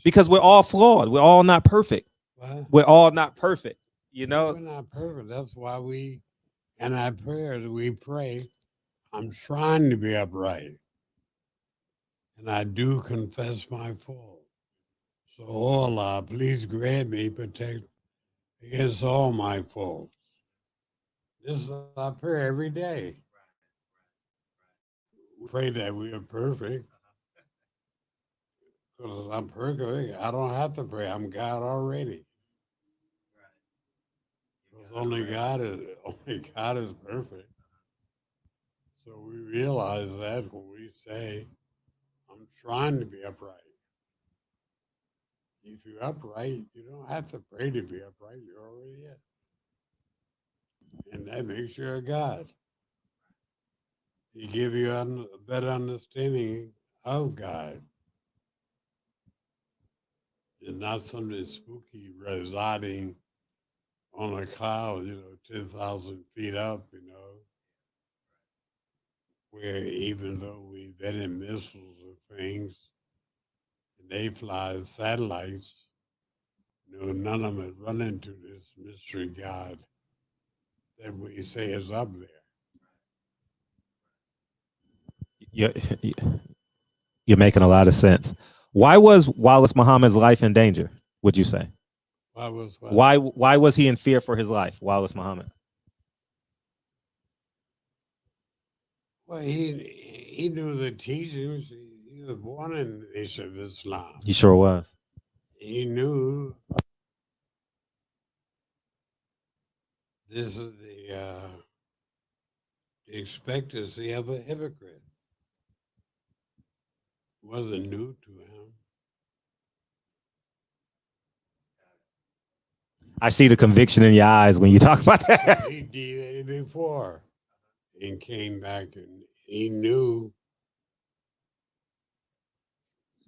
because we're all flawed. We're all not perfect. What? We're all not perfect. You know? We're not perfect. That's why we, in our prayers, we pray, I'm trying to be upright. And I do confess my fault. So, oh Allah, please grant me protect against all my faults. This is our prayer every day. We pray that we are perfect. Because I'm perfect, I don't have to pray. I'm God already. Because only God is perfect. So we realize that when we say, I'm trying to be upright. If you're upright, you don't have to pray to be upright. You're already it. And that makes you a God. He give you a better understanding of God. It's not something spooky residing on a cloud, 10,000 feet up, where even though we vetted missiles and things, and they fly satellites, none of them have run into this mystery God that we say is up there. You're, you're making a lot of sense. Why was Wallace Muhammad's life in danger? Would you say? Why was what? Why was he in fear for his life, Wallace Muhammad? Well, he knew the teachings. He was born in the nation of Islam. He sure was. He knew this is the expectancy of a hypocrite. It wasn't new to him. I see the conviction in your eyes when you talk about that. He deviated before and came back, and he knew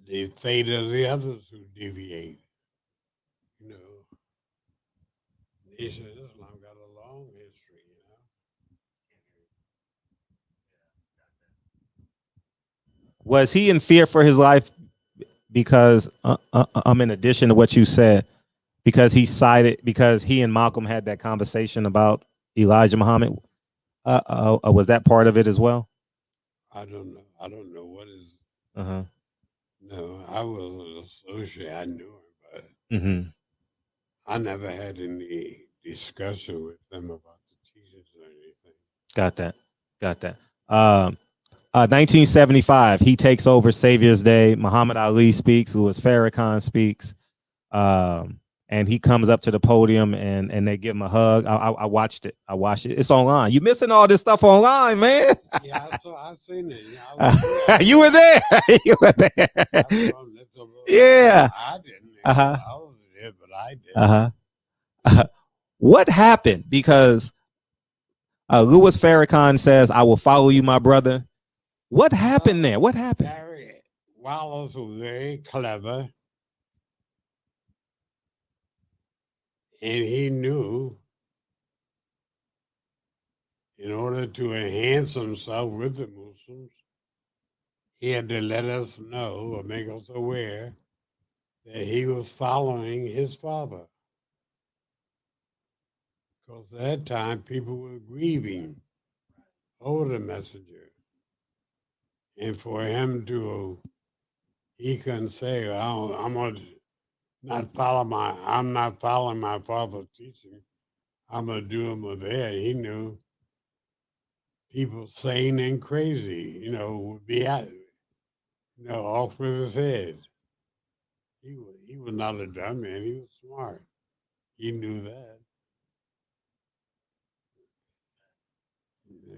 the fate of the others who deviate. You know, Nation of Islam got a long history. Was he in fear for his life because, in addition to what you said, because he and Malcolm had that conversation about Elijah Muhammad? Was that part of it as well? I don't know. I don't know what is. Uh-huh. No, I was an associate. I knew him, but Mm-hmm. I never had any discussion with them about the teachings or anything. Got that. Got that. 1975, he takes over Savior's Day. Muhammad Ali speaks. Louis Farrakhan speaks. And he comes up to the podium and they give him a hug. I watched it. I watched it. It's online. You missing all this stuff online, man. Yeah, I seen it. You were there. You were there. Yeah. I didn't. Uh-huh. I wasn't there, but I did. Uh-huh. What happened? Because Louis Farrakhan says, "I will follow you, my brother." What happened there? What happened? Barry Wallace was very clever, and he knew in order to enhance himself with the Muslims, he had to let us know or make us aware that he was following his father. Because at that time, people were grieving over the messenger. And for him to He couldn't say, I'm gonna not follow my I'm not following my father's teaching. I'm gonna do them with that. He knew people sane and crazy, would be out, off with his head. He was not a dumb man. He was smart. He knew that.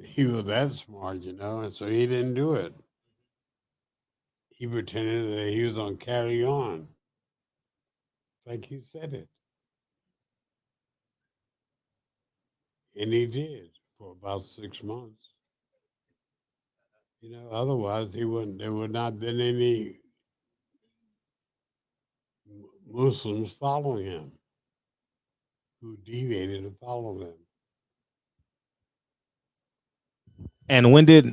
He was that smart, and so he didn't do it. He pretended that he was gonna carry on, like he said it, and he did for about 6 months. Otherwise he wouldn't. There would not been any Muslims following him who deviated to follow him. And when did He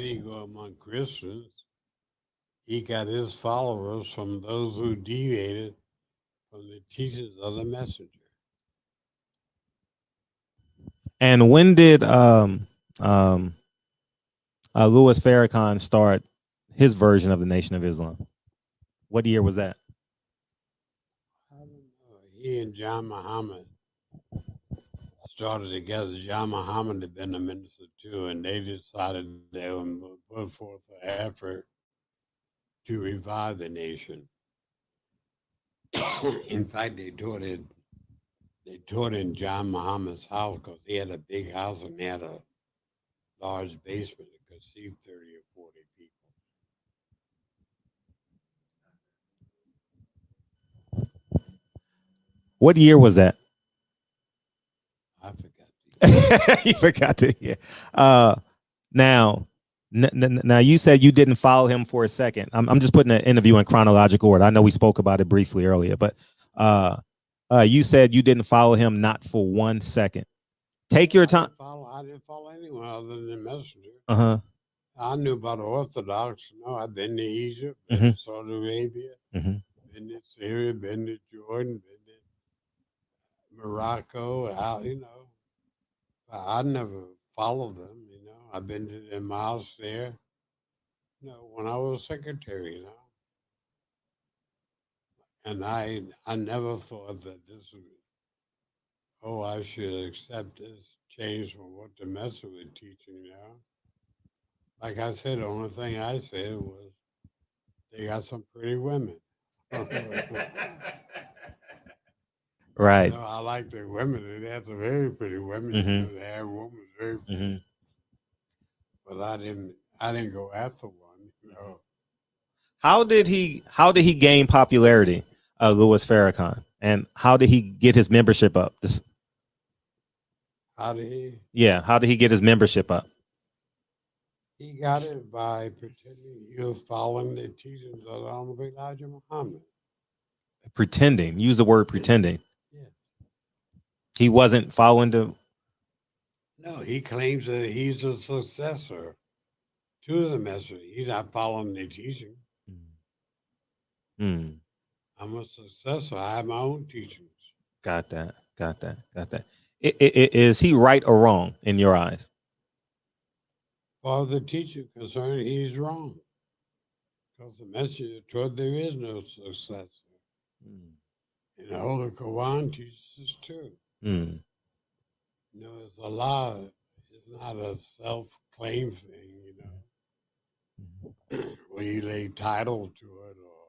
didn't go among Christians. He got his followers from those who deviated from the teachings of the messenger. and when did Louis Farrakhan start his version of the Nation of Islam? What year was that? I don't know. He and John Muhammad started together. John Muhammad had been a minister too, and they decided they would put forth an effort to revive the nation. In fact, they taught it. They taught in John Muhammad's house because he had a big house and he had a large basement that could seat 30 or 40 people. What year was that? I forgot. You forgot to. Yeah. Now, now you said you didn't follow him for a second. I'm just putting the interview in chronological order. I know we spoke about it briefly earlier, but you said you didn't follow him not for 1 second. Take your time. I didn't follow anyone other than the messenger. Uh-huh. I knew about Orthodox. I've been to Egypt, been to Saudi Arabia, been to Syria, been to Jordan, been to Morocco. I never followed them. I've been to their mosques there. When I was secretary. And I never thought that this was, I should accept this change from what the message was teaching. Like I said, the only thing I said was they got some pretty women. Right. I like the women. They have some very pretty women. They have women very pretty. But I didn't go after one. How did he gain popularity, Louis Farrakhan, and how did he get his membership up? How did he? Yeah, how did he get his membership up? He got it by pretending he was following the teachings of the Honorable Elijah Muhammad. Pretending. Use the word pretending. Yeah. He wasn't following the. No, he claims that he's a successor to the message. He's not following the teaching. I'm a successor. I have my own teachings. Got that. Is he right or wrong in your eyes? For the teacher concerned, he's wrong. Because the message taught there is no successor. And the Holy Quran teaches too. It's a law. It's not a self-claim thing, where you lay title to it or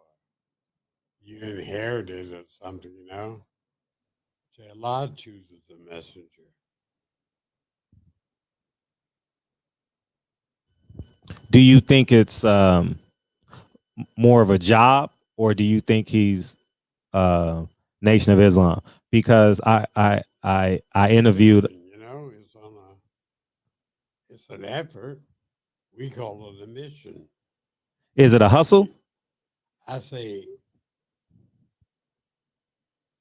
you inherit it or something, So Allah chooses the messenger. Do you think it's more of a job, or do you think he's Nation of Islam? Because I interviewed. It's an effort. We call it a mission. Is it a hustle? I say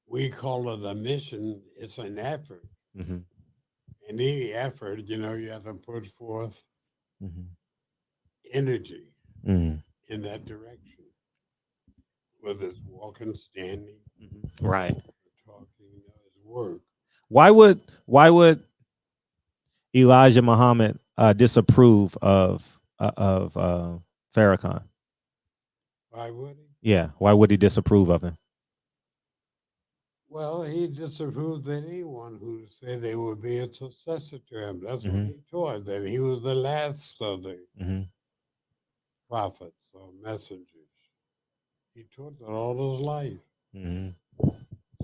we call it a mission. It's an effort. And any effort, you have to put forth energy in that direction. Whether it's walking, standing, right, talking, it's work. Why would Elijah Muhammad disapprove of Farrakhan? Why would he? Yeah. Why would he disapprove of him? Well, he disapproved of anyone who said they would be a successor to him. That's what Mm-hmm. he taught, that he was the last of the Mm-hmm. prophets or messengers. He taught that all his life. Mm-hmm.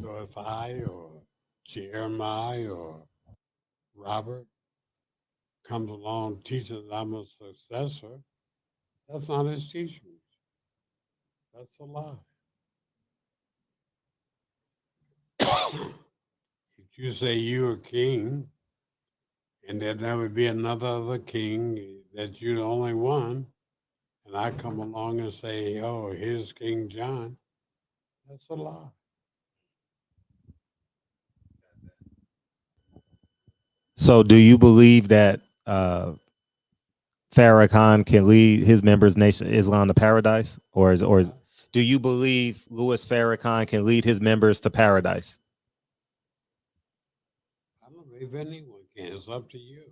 So if I or Jeremiah or Robert comes along teaching that I'm a successor, that's not his teaching. That's a lie. If you say you're a king and there never be another other king, that you're the only one, and I come along and say, oh, here's King John, that's a lie. So, do you believe that Farrakhan can lead his members, Nation Islam, to paradise, or do you believe Louis Farrakhan can lead his members to paradise? I don't believe anyone can. It's up to you.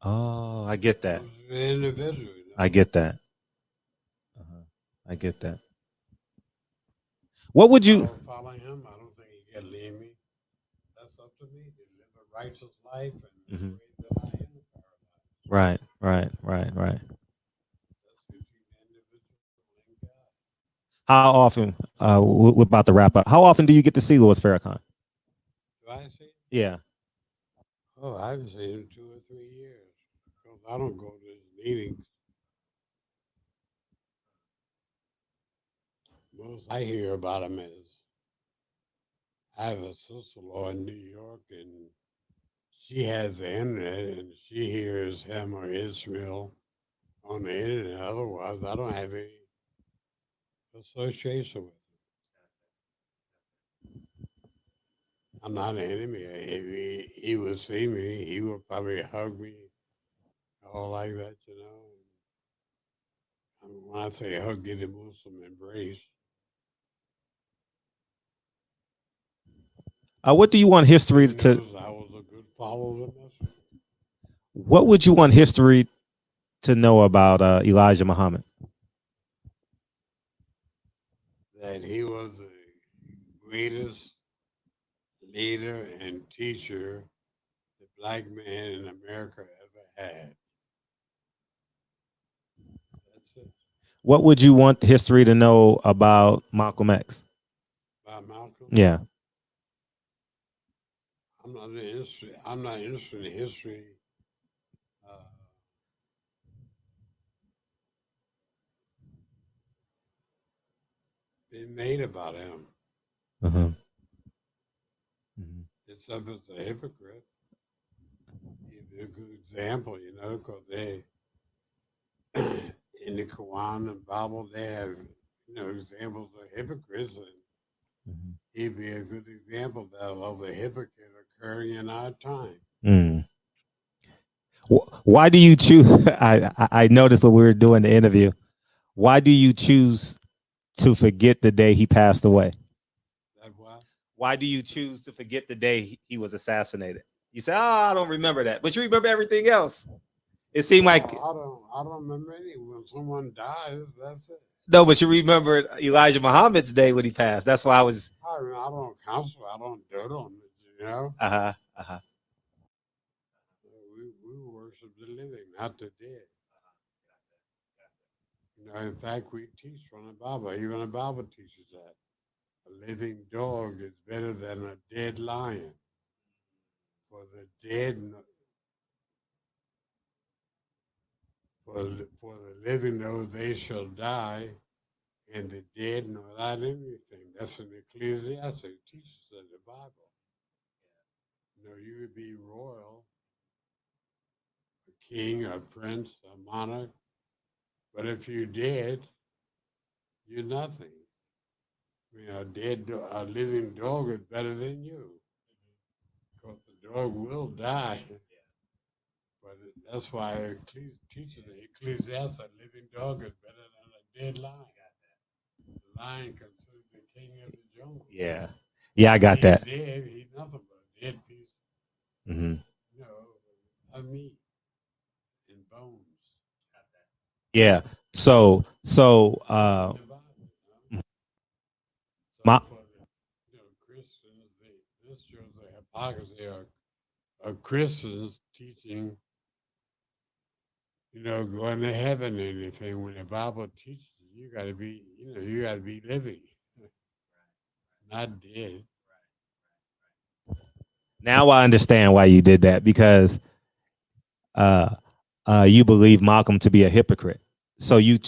Oh, I get that. Those are the individual, I get that. Uh-huh. I get that. What would you? Follow him. I don't think he can lead me. That's up to me to live a righteous life and Mhm. pray that I am in paradise. Right, right, right, right. That's between the individual and God. How often? We're about to wrap up. How often do you get to see Louis Farrakhan? Do I see? Yeah. Oh, I haven't seen him 2 or 3 years because I don't go to his meetings. Most I hear about him is I have a sister-in-law in New York, and she has the internet, and she hears him or Israel on the internet. Otherwise, I don't have any association with him. I'm not an enemy. If he would see me, he would probably hug me, all like that, you know. And when I say hug, get a Muslim embrace. What do you want history He to? knows I was a good follower of the message. What would you want history to know about Elijah Muhammad? That he was the greatest leader and teacher the black man in America ever had. That's it. What would you want history to know about Malcolm X? About Malcolm, Yeah. I'm not interested in history. Uh, been made about him. Uh-huh. Mhm. Except as a hypocrite. He'd be a good example, you know, because they in the Quran and Bible they have examples of hypocrites, and Mhm. he'd be a good example of a hypocrite occurring in our time. Mm. Why do you choose? I noticed when we were doing the interview. Why do you choose to forget the day he passed away? That why? Why do you choose to forget the day he was assassinated? You say, "Oh, I don't remember that," but you remember everything else. It seemed like I don't remember any. When someone dies, that's it. no, but you remember Elijah Muhammad's day when he passed. That's why I was. I don't counsel. I don't dote on it. You know, Uh huh. Uh huh. we worship the living, not the dead. You know, in fact, we teach from the Bible. Even the Bible teaches that a living dog is better than a dead lion. For the dead, for the living know they shall die, and the dead know not anything. That's in Ecclesiastes. It teaches in the Bible. You know, you would be royal, a king, a prince, a monarch, but if you're dead, you're nothing. I mean, a living dog is better than you, because the dog will die. But that's why it teaches in Ecclesiastes a living dog is better than a dead lion. The lion considered the king of the jungle. Yeah. Yeah, I If got he's that. dead, he's nothing but a dead piece, Mm-hmm. you know, of meat and bones. Yeah. So It's in the Bible. My, for Christians, this shows the hypocrisy of Christians teaching, going to heaven and anything. When the Bible teaches you got to be, you got to be living, not dead. now I understand why you did that, because uh, you believe Malcolm to be a hypocrite. So you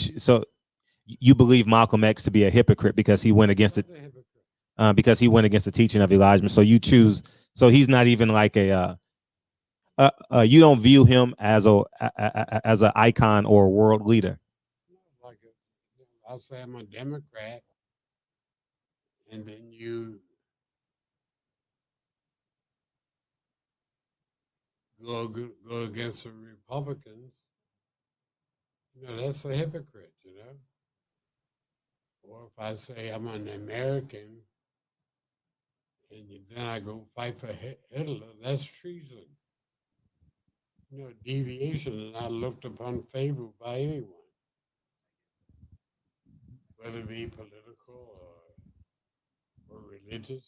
believe Malcolm X to be a hypocrite because he went against it, because he went against the teaching of Elijah. So you choose. So he's not even like you don't view him as as an icon or a world leader. Like I'll say I'm a Democrat, and then you go against the Republicans. That's a hypocrite. Or if I say I'm an American, and then I go fight for Hitler, that's treason. Deviation is not looked upon favorably by anyone, whether it be political or religious.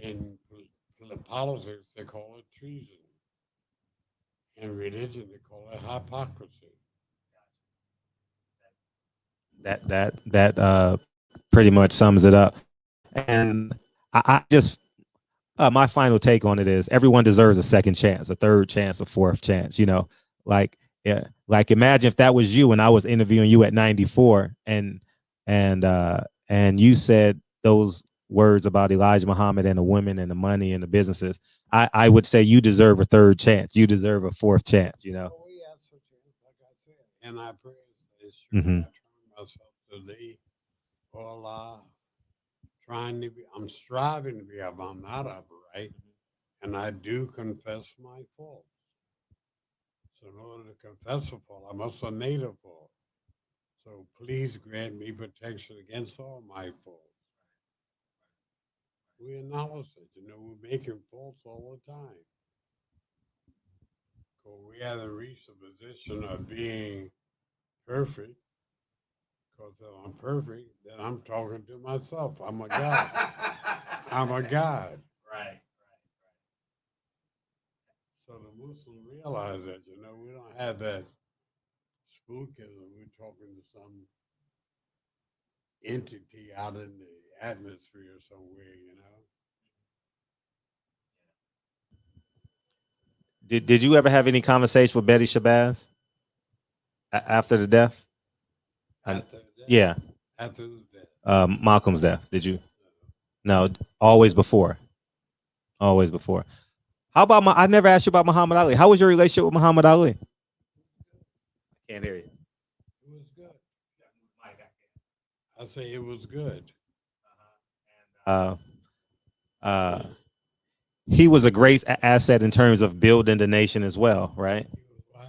In politics, they call it treason. In religion, they call it hypocrisy. That pretty much sums it up. And I just my final take on it is everyone deserves a second chance, a third chance, a fourth chance. Like yeah, like imagine if that was you and I was interviewing you at 94 and you said those words about Elijah Muhammad and the women and the money and the businesses. I would say you deserve a third chance. You deserve a fourth chance. Oh, yeah, like I said, and I pray it's true. Mm-hmm. I turn myself to thee, oh Allah, I'm striving to be up. I'm not upright, and I do confess my faults. So in order to confess a fault, I must have made a fault. So please grant me protection against all my faults. We acknowledge it. We're making faults all the time. Because we haven't reached the position of being perfect. Because if I'm perfect, then I'm talking to myself. I'm a God. I'm a God. Right. So the Muslims realize that, we don't have that spookism. We're talking to some entity out in the atmosphere somewhere. Did you ever have any conversation with Betty Shabazz after the death? After the death? Yeah. After the death? Malcolm's death. Did you? No, always before. Always before. How about I never asked you about Muhammad Ali. How was your relationship with Muhammad Ali? I can't hear you. It was good. I say it was good. He was a great asset in terms of building the nation as well, right?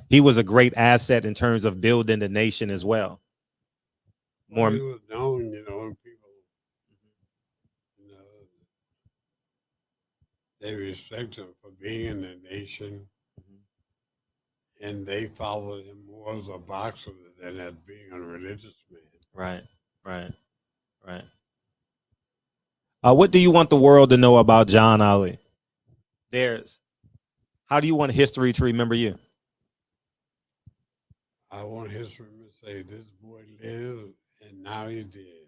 He was a great asset in terms of building the nation as well. More he was known, people, they respect him for being in the nation, and they followed him more as a boxer than as being a religious man. Right. What do you want the world to know about John Ali? How do you want history to remember you? I want history to say this boy lived and now he's dead.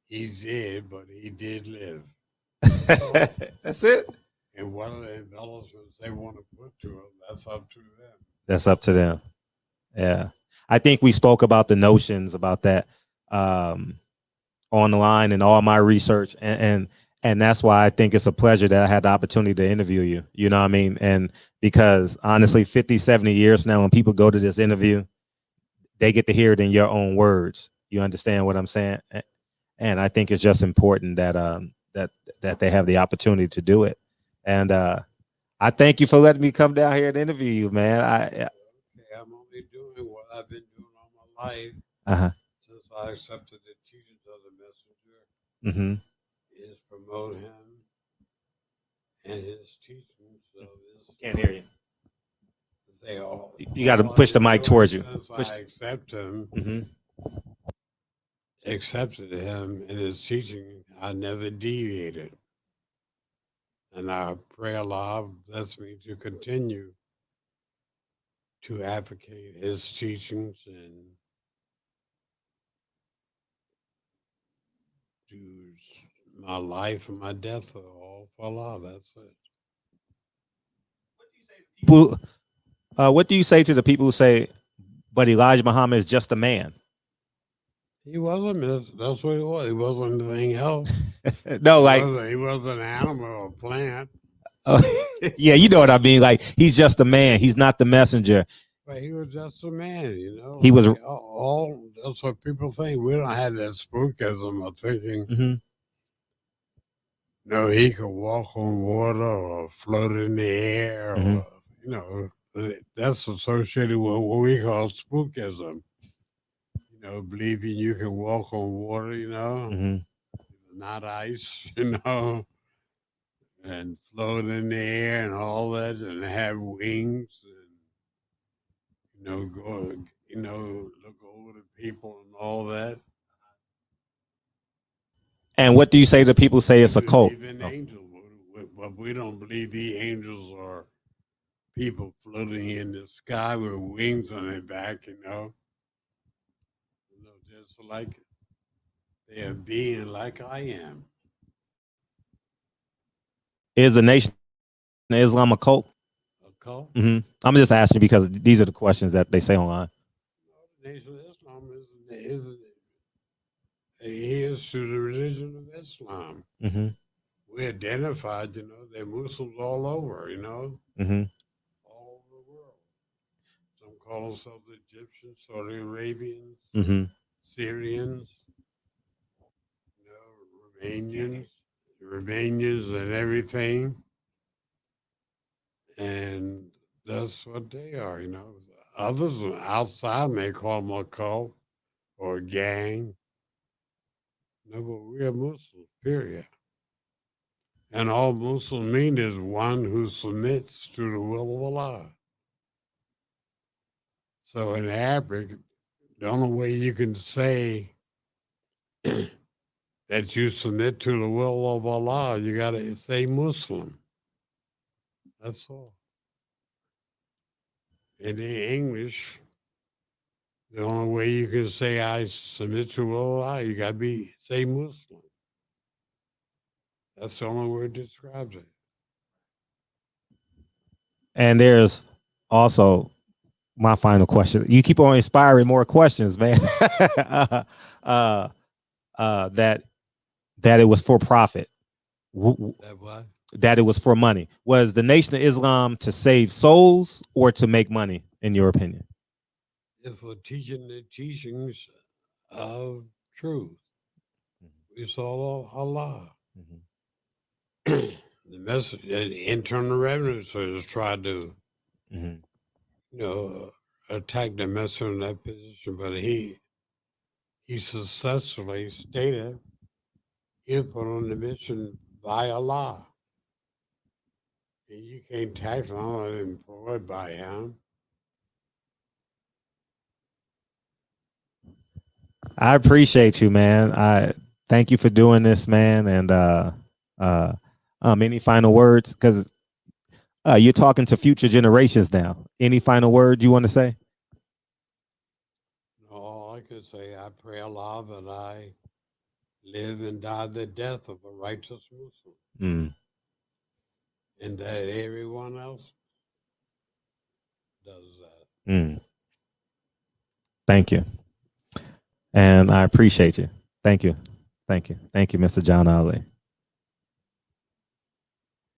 He's dead, but he did live. That's it. And what are the embellishments they want to put to him, that's up to them. That's up to them. Yeah. I think we spoke about the notions about that on the line and all my research. And that's why I think it's a pleasure that I had the opportunity to interview you. You know what I mean? And because honestly, 50, 70 years now, when people go to this interview, they get to hear it in your own words. You understand what I'm saying? And I think it's just important that that they have the opportunity to do it. And I thank you for letting me come down here and interview you, man. I'm only doing what I've been doing all my life since I accepted the teachings of the messenger. Is promote him and his teachings. So can't hear you. They all. You got to push the mic towards you. Since I accept him accepted him in his teaching, I never deviated. And I pray Allah bless me to continue to advocate his teachings and do my life and my death are all for Allah. That's it. People, what do you say to the people who say, "But Elijah Muhammad is just a man"? He wasn't. That's what he was. He wasn't anything else. No, like, He wasn't an animal or a plant. yeah, you know what I mean. Like, he's just a man. He's not the messenger. But he was just a man, you know. He was all. That's what people think. We don't have that spookism of thinking. Mm-hmm. No, he could walk on water or float in the air, Mm-hmm. or you know, that's associated with what we call spookism. You know, believing you can walk on water. You know, not ice. You know, and float in the air and all that, and have wings, and go, look over the people and all that. And what do you say to people who say it's a We cult? believe in angels, but we don't believe the angels are people floating in the sky with wings on their back. Just like they're being like I am. Is the Nation of Islam a cult? A cult? Mm-hmm. I'm just asking because these are the questions that they say online. The Nation of Islam is to the religion of Islam. Mm-hmm. We identified, they're Muslims all over, Mm-hmm. all over the world. Some call themselves Egyptians, Saudi Arabians, Mm-hmm. Syrians, Romanians, and everything. And that's what they are, Others outside may call them a cult or a gang. No, but we are Muslims, period. And all Muslim mean is one who submits to the will of Allah. So in Arabic, the only way you can say that you submit to the will of Allah, you got to say Muslim. That's all. And in English, the only way you can say I submit to Allah, you got to say Muslim. That's the only word that describes it. And there's also my final question. You keep on inspiring more questions, man. That it was for profit. That what? That it was for money. Was the Nation of Islam to save souls or to make money, in your opinion? It's for teaching the teachings of truth. We saw Allah. The message, Internal Revenue Service tried to, attack the messenger in that position, but he successfully stated he was put on the mission by Allah. And you can't tax on employed by him. I appreciate you, man. I thank you for doing this, man. And any final words? Because you're talking to future generations now. Any final word you want to say? All I could say, I pray Allah that I live and die the death of a righteous Muslim. And that everyone else does that. Thank you. And I appreciate you. Thank you. Thank you. Thank you, Mr. John Ali.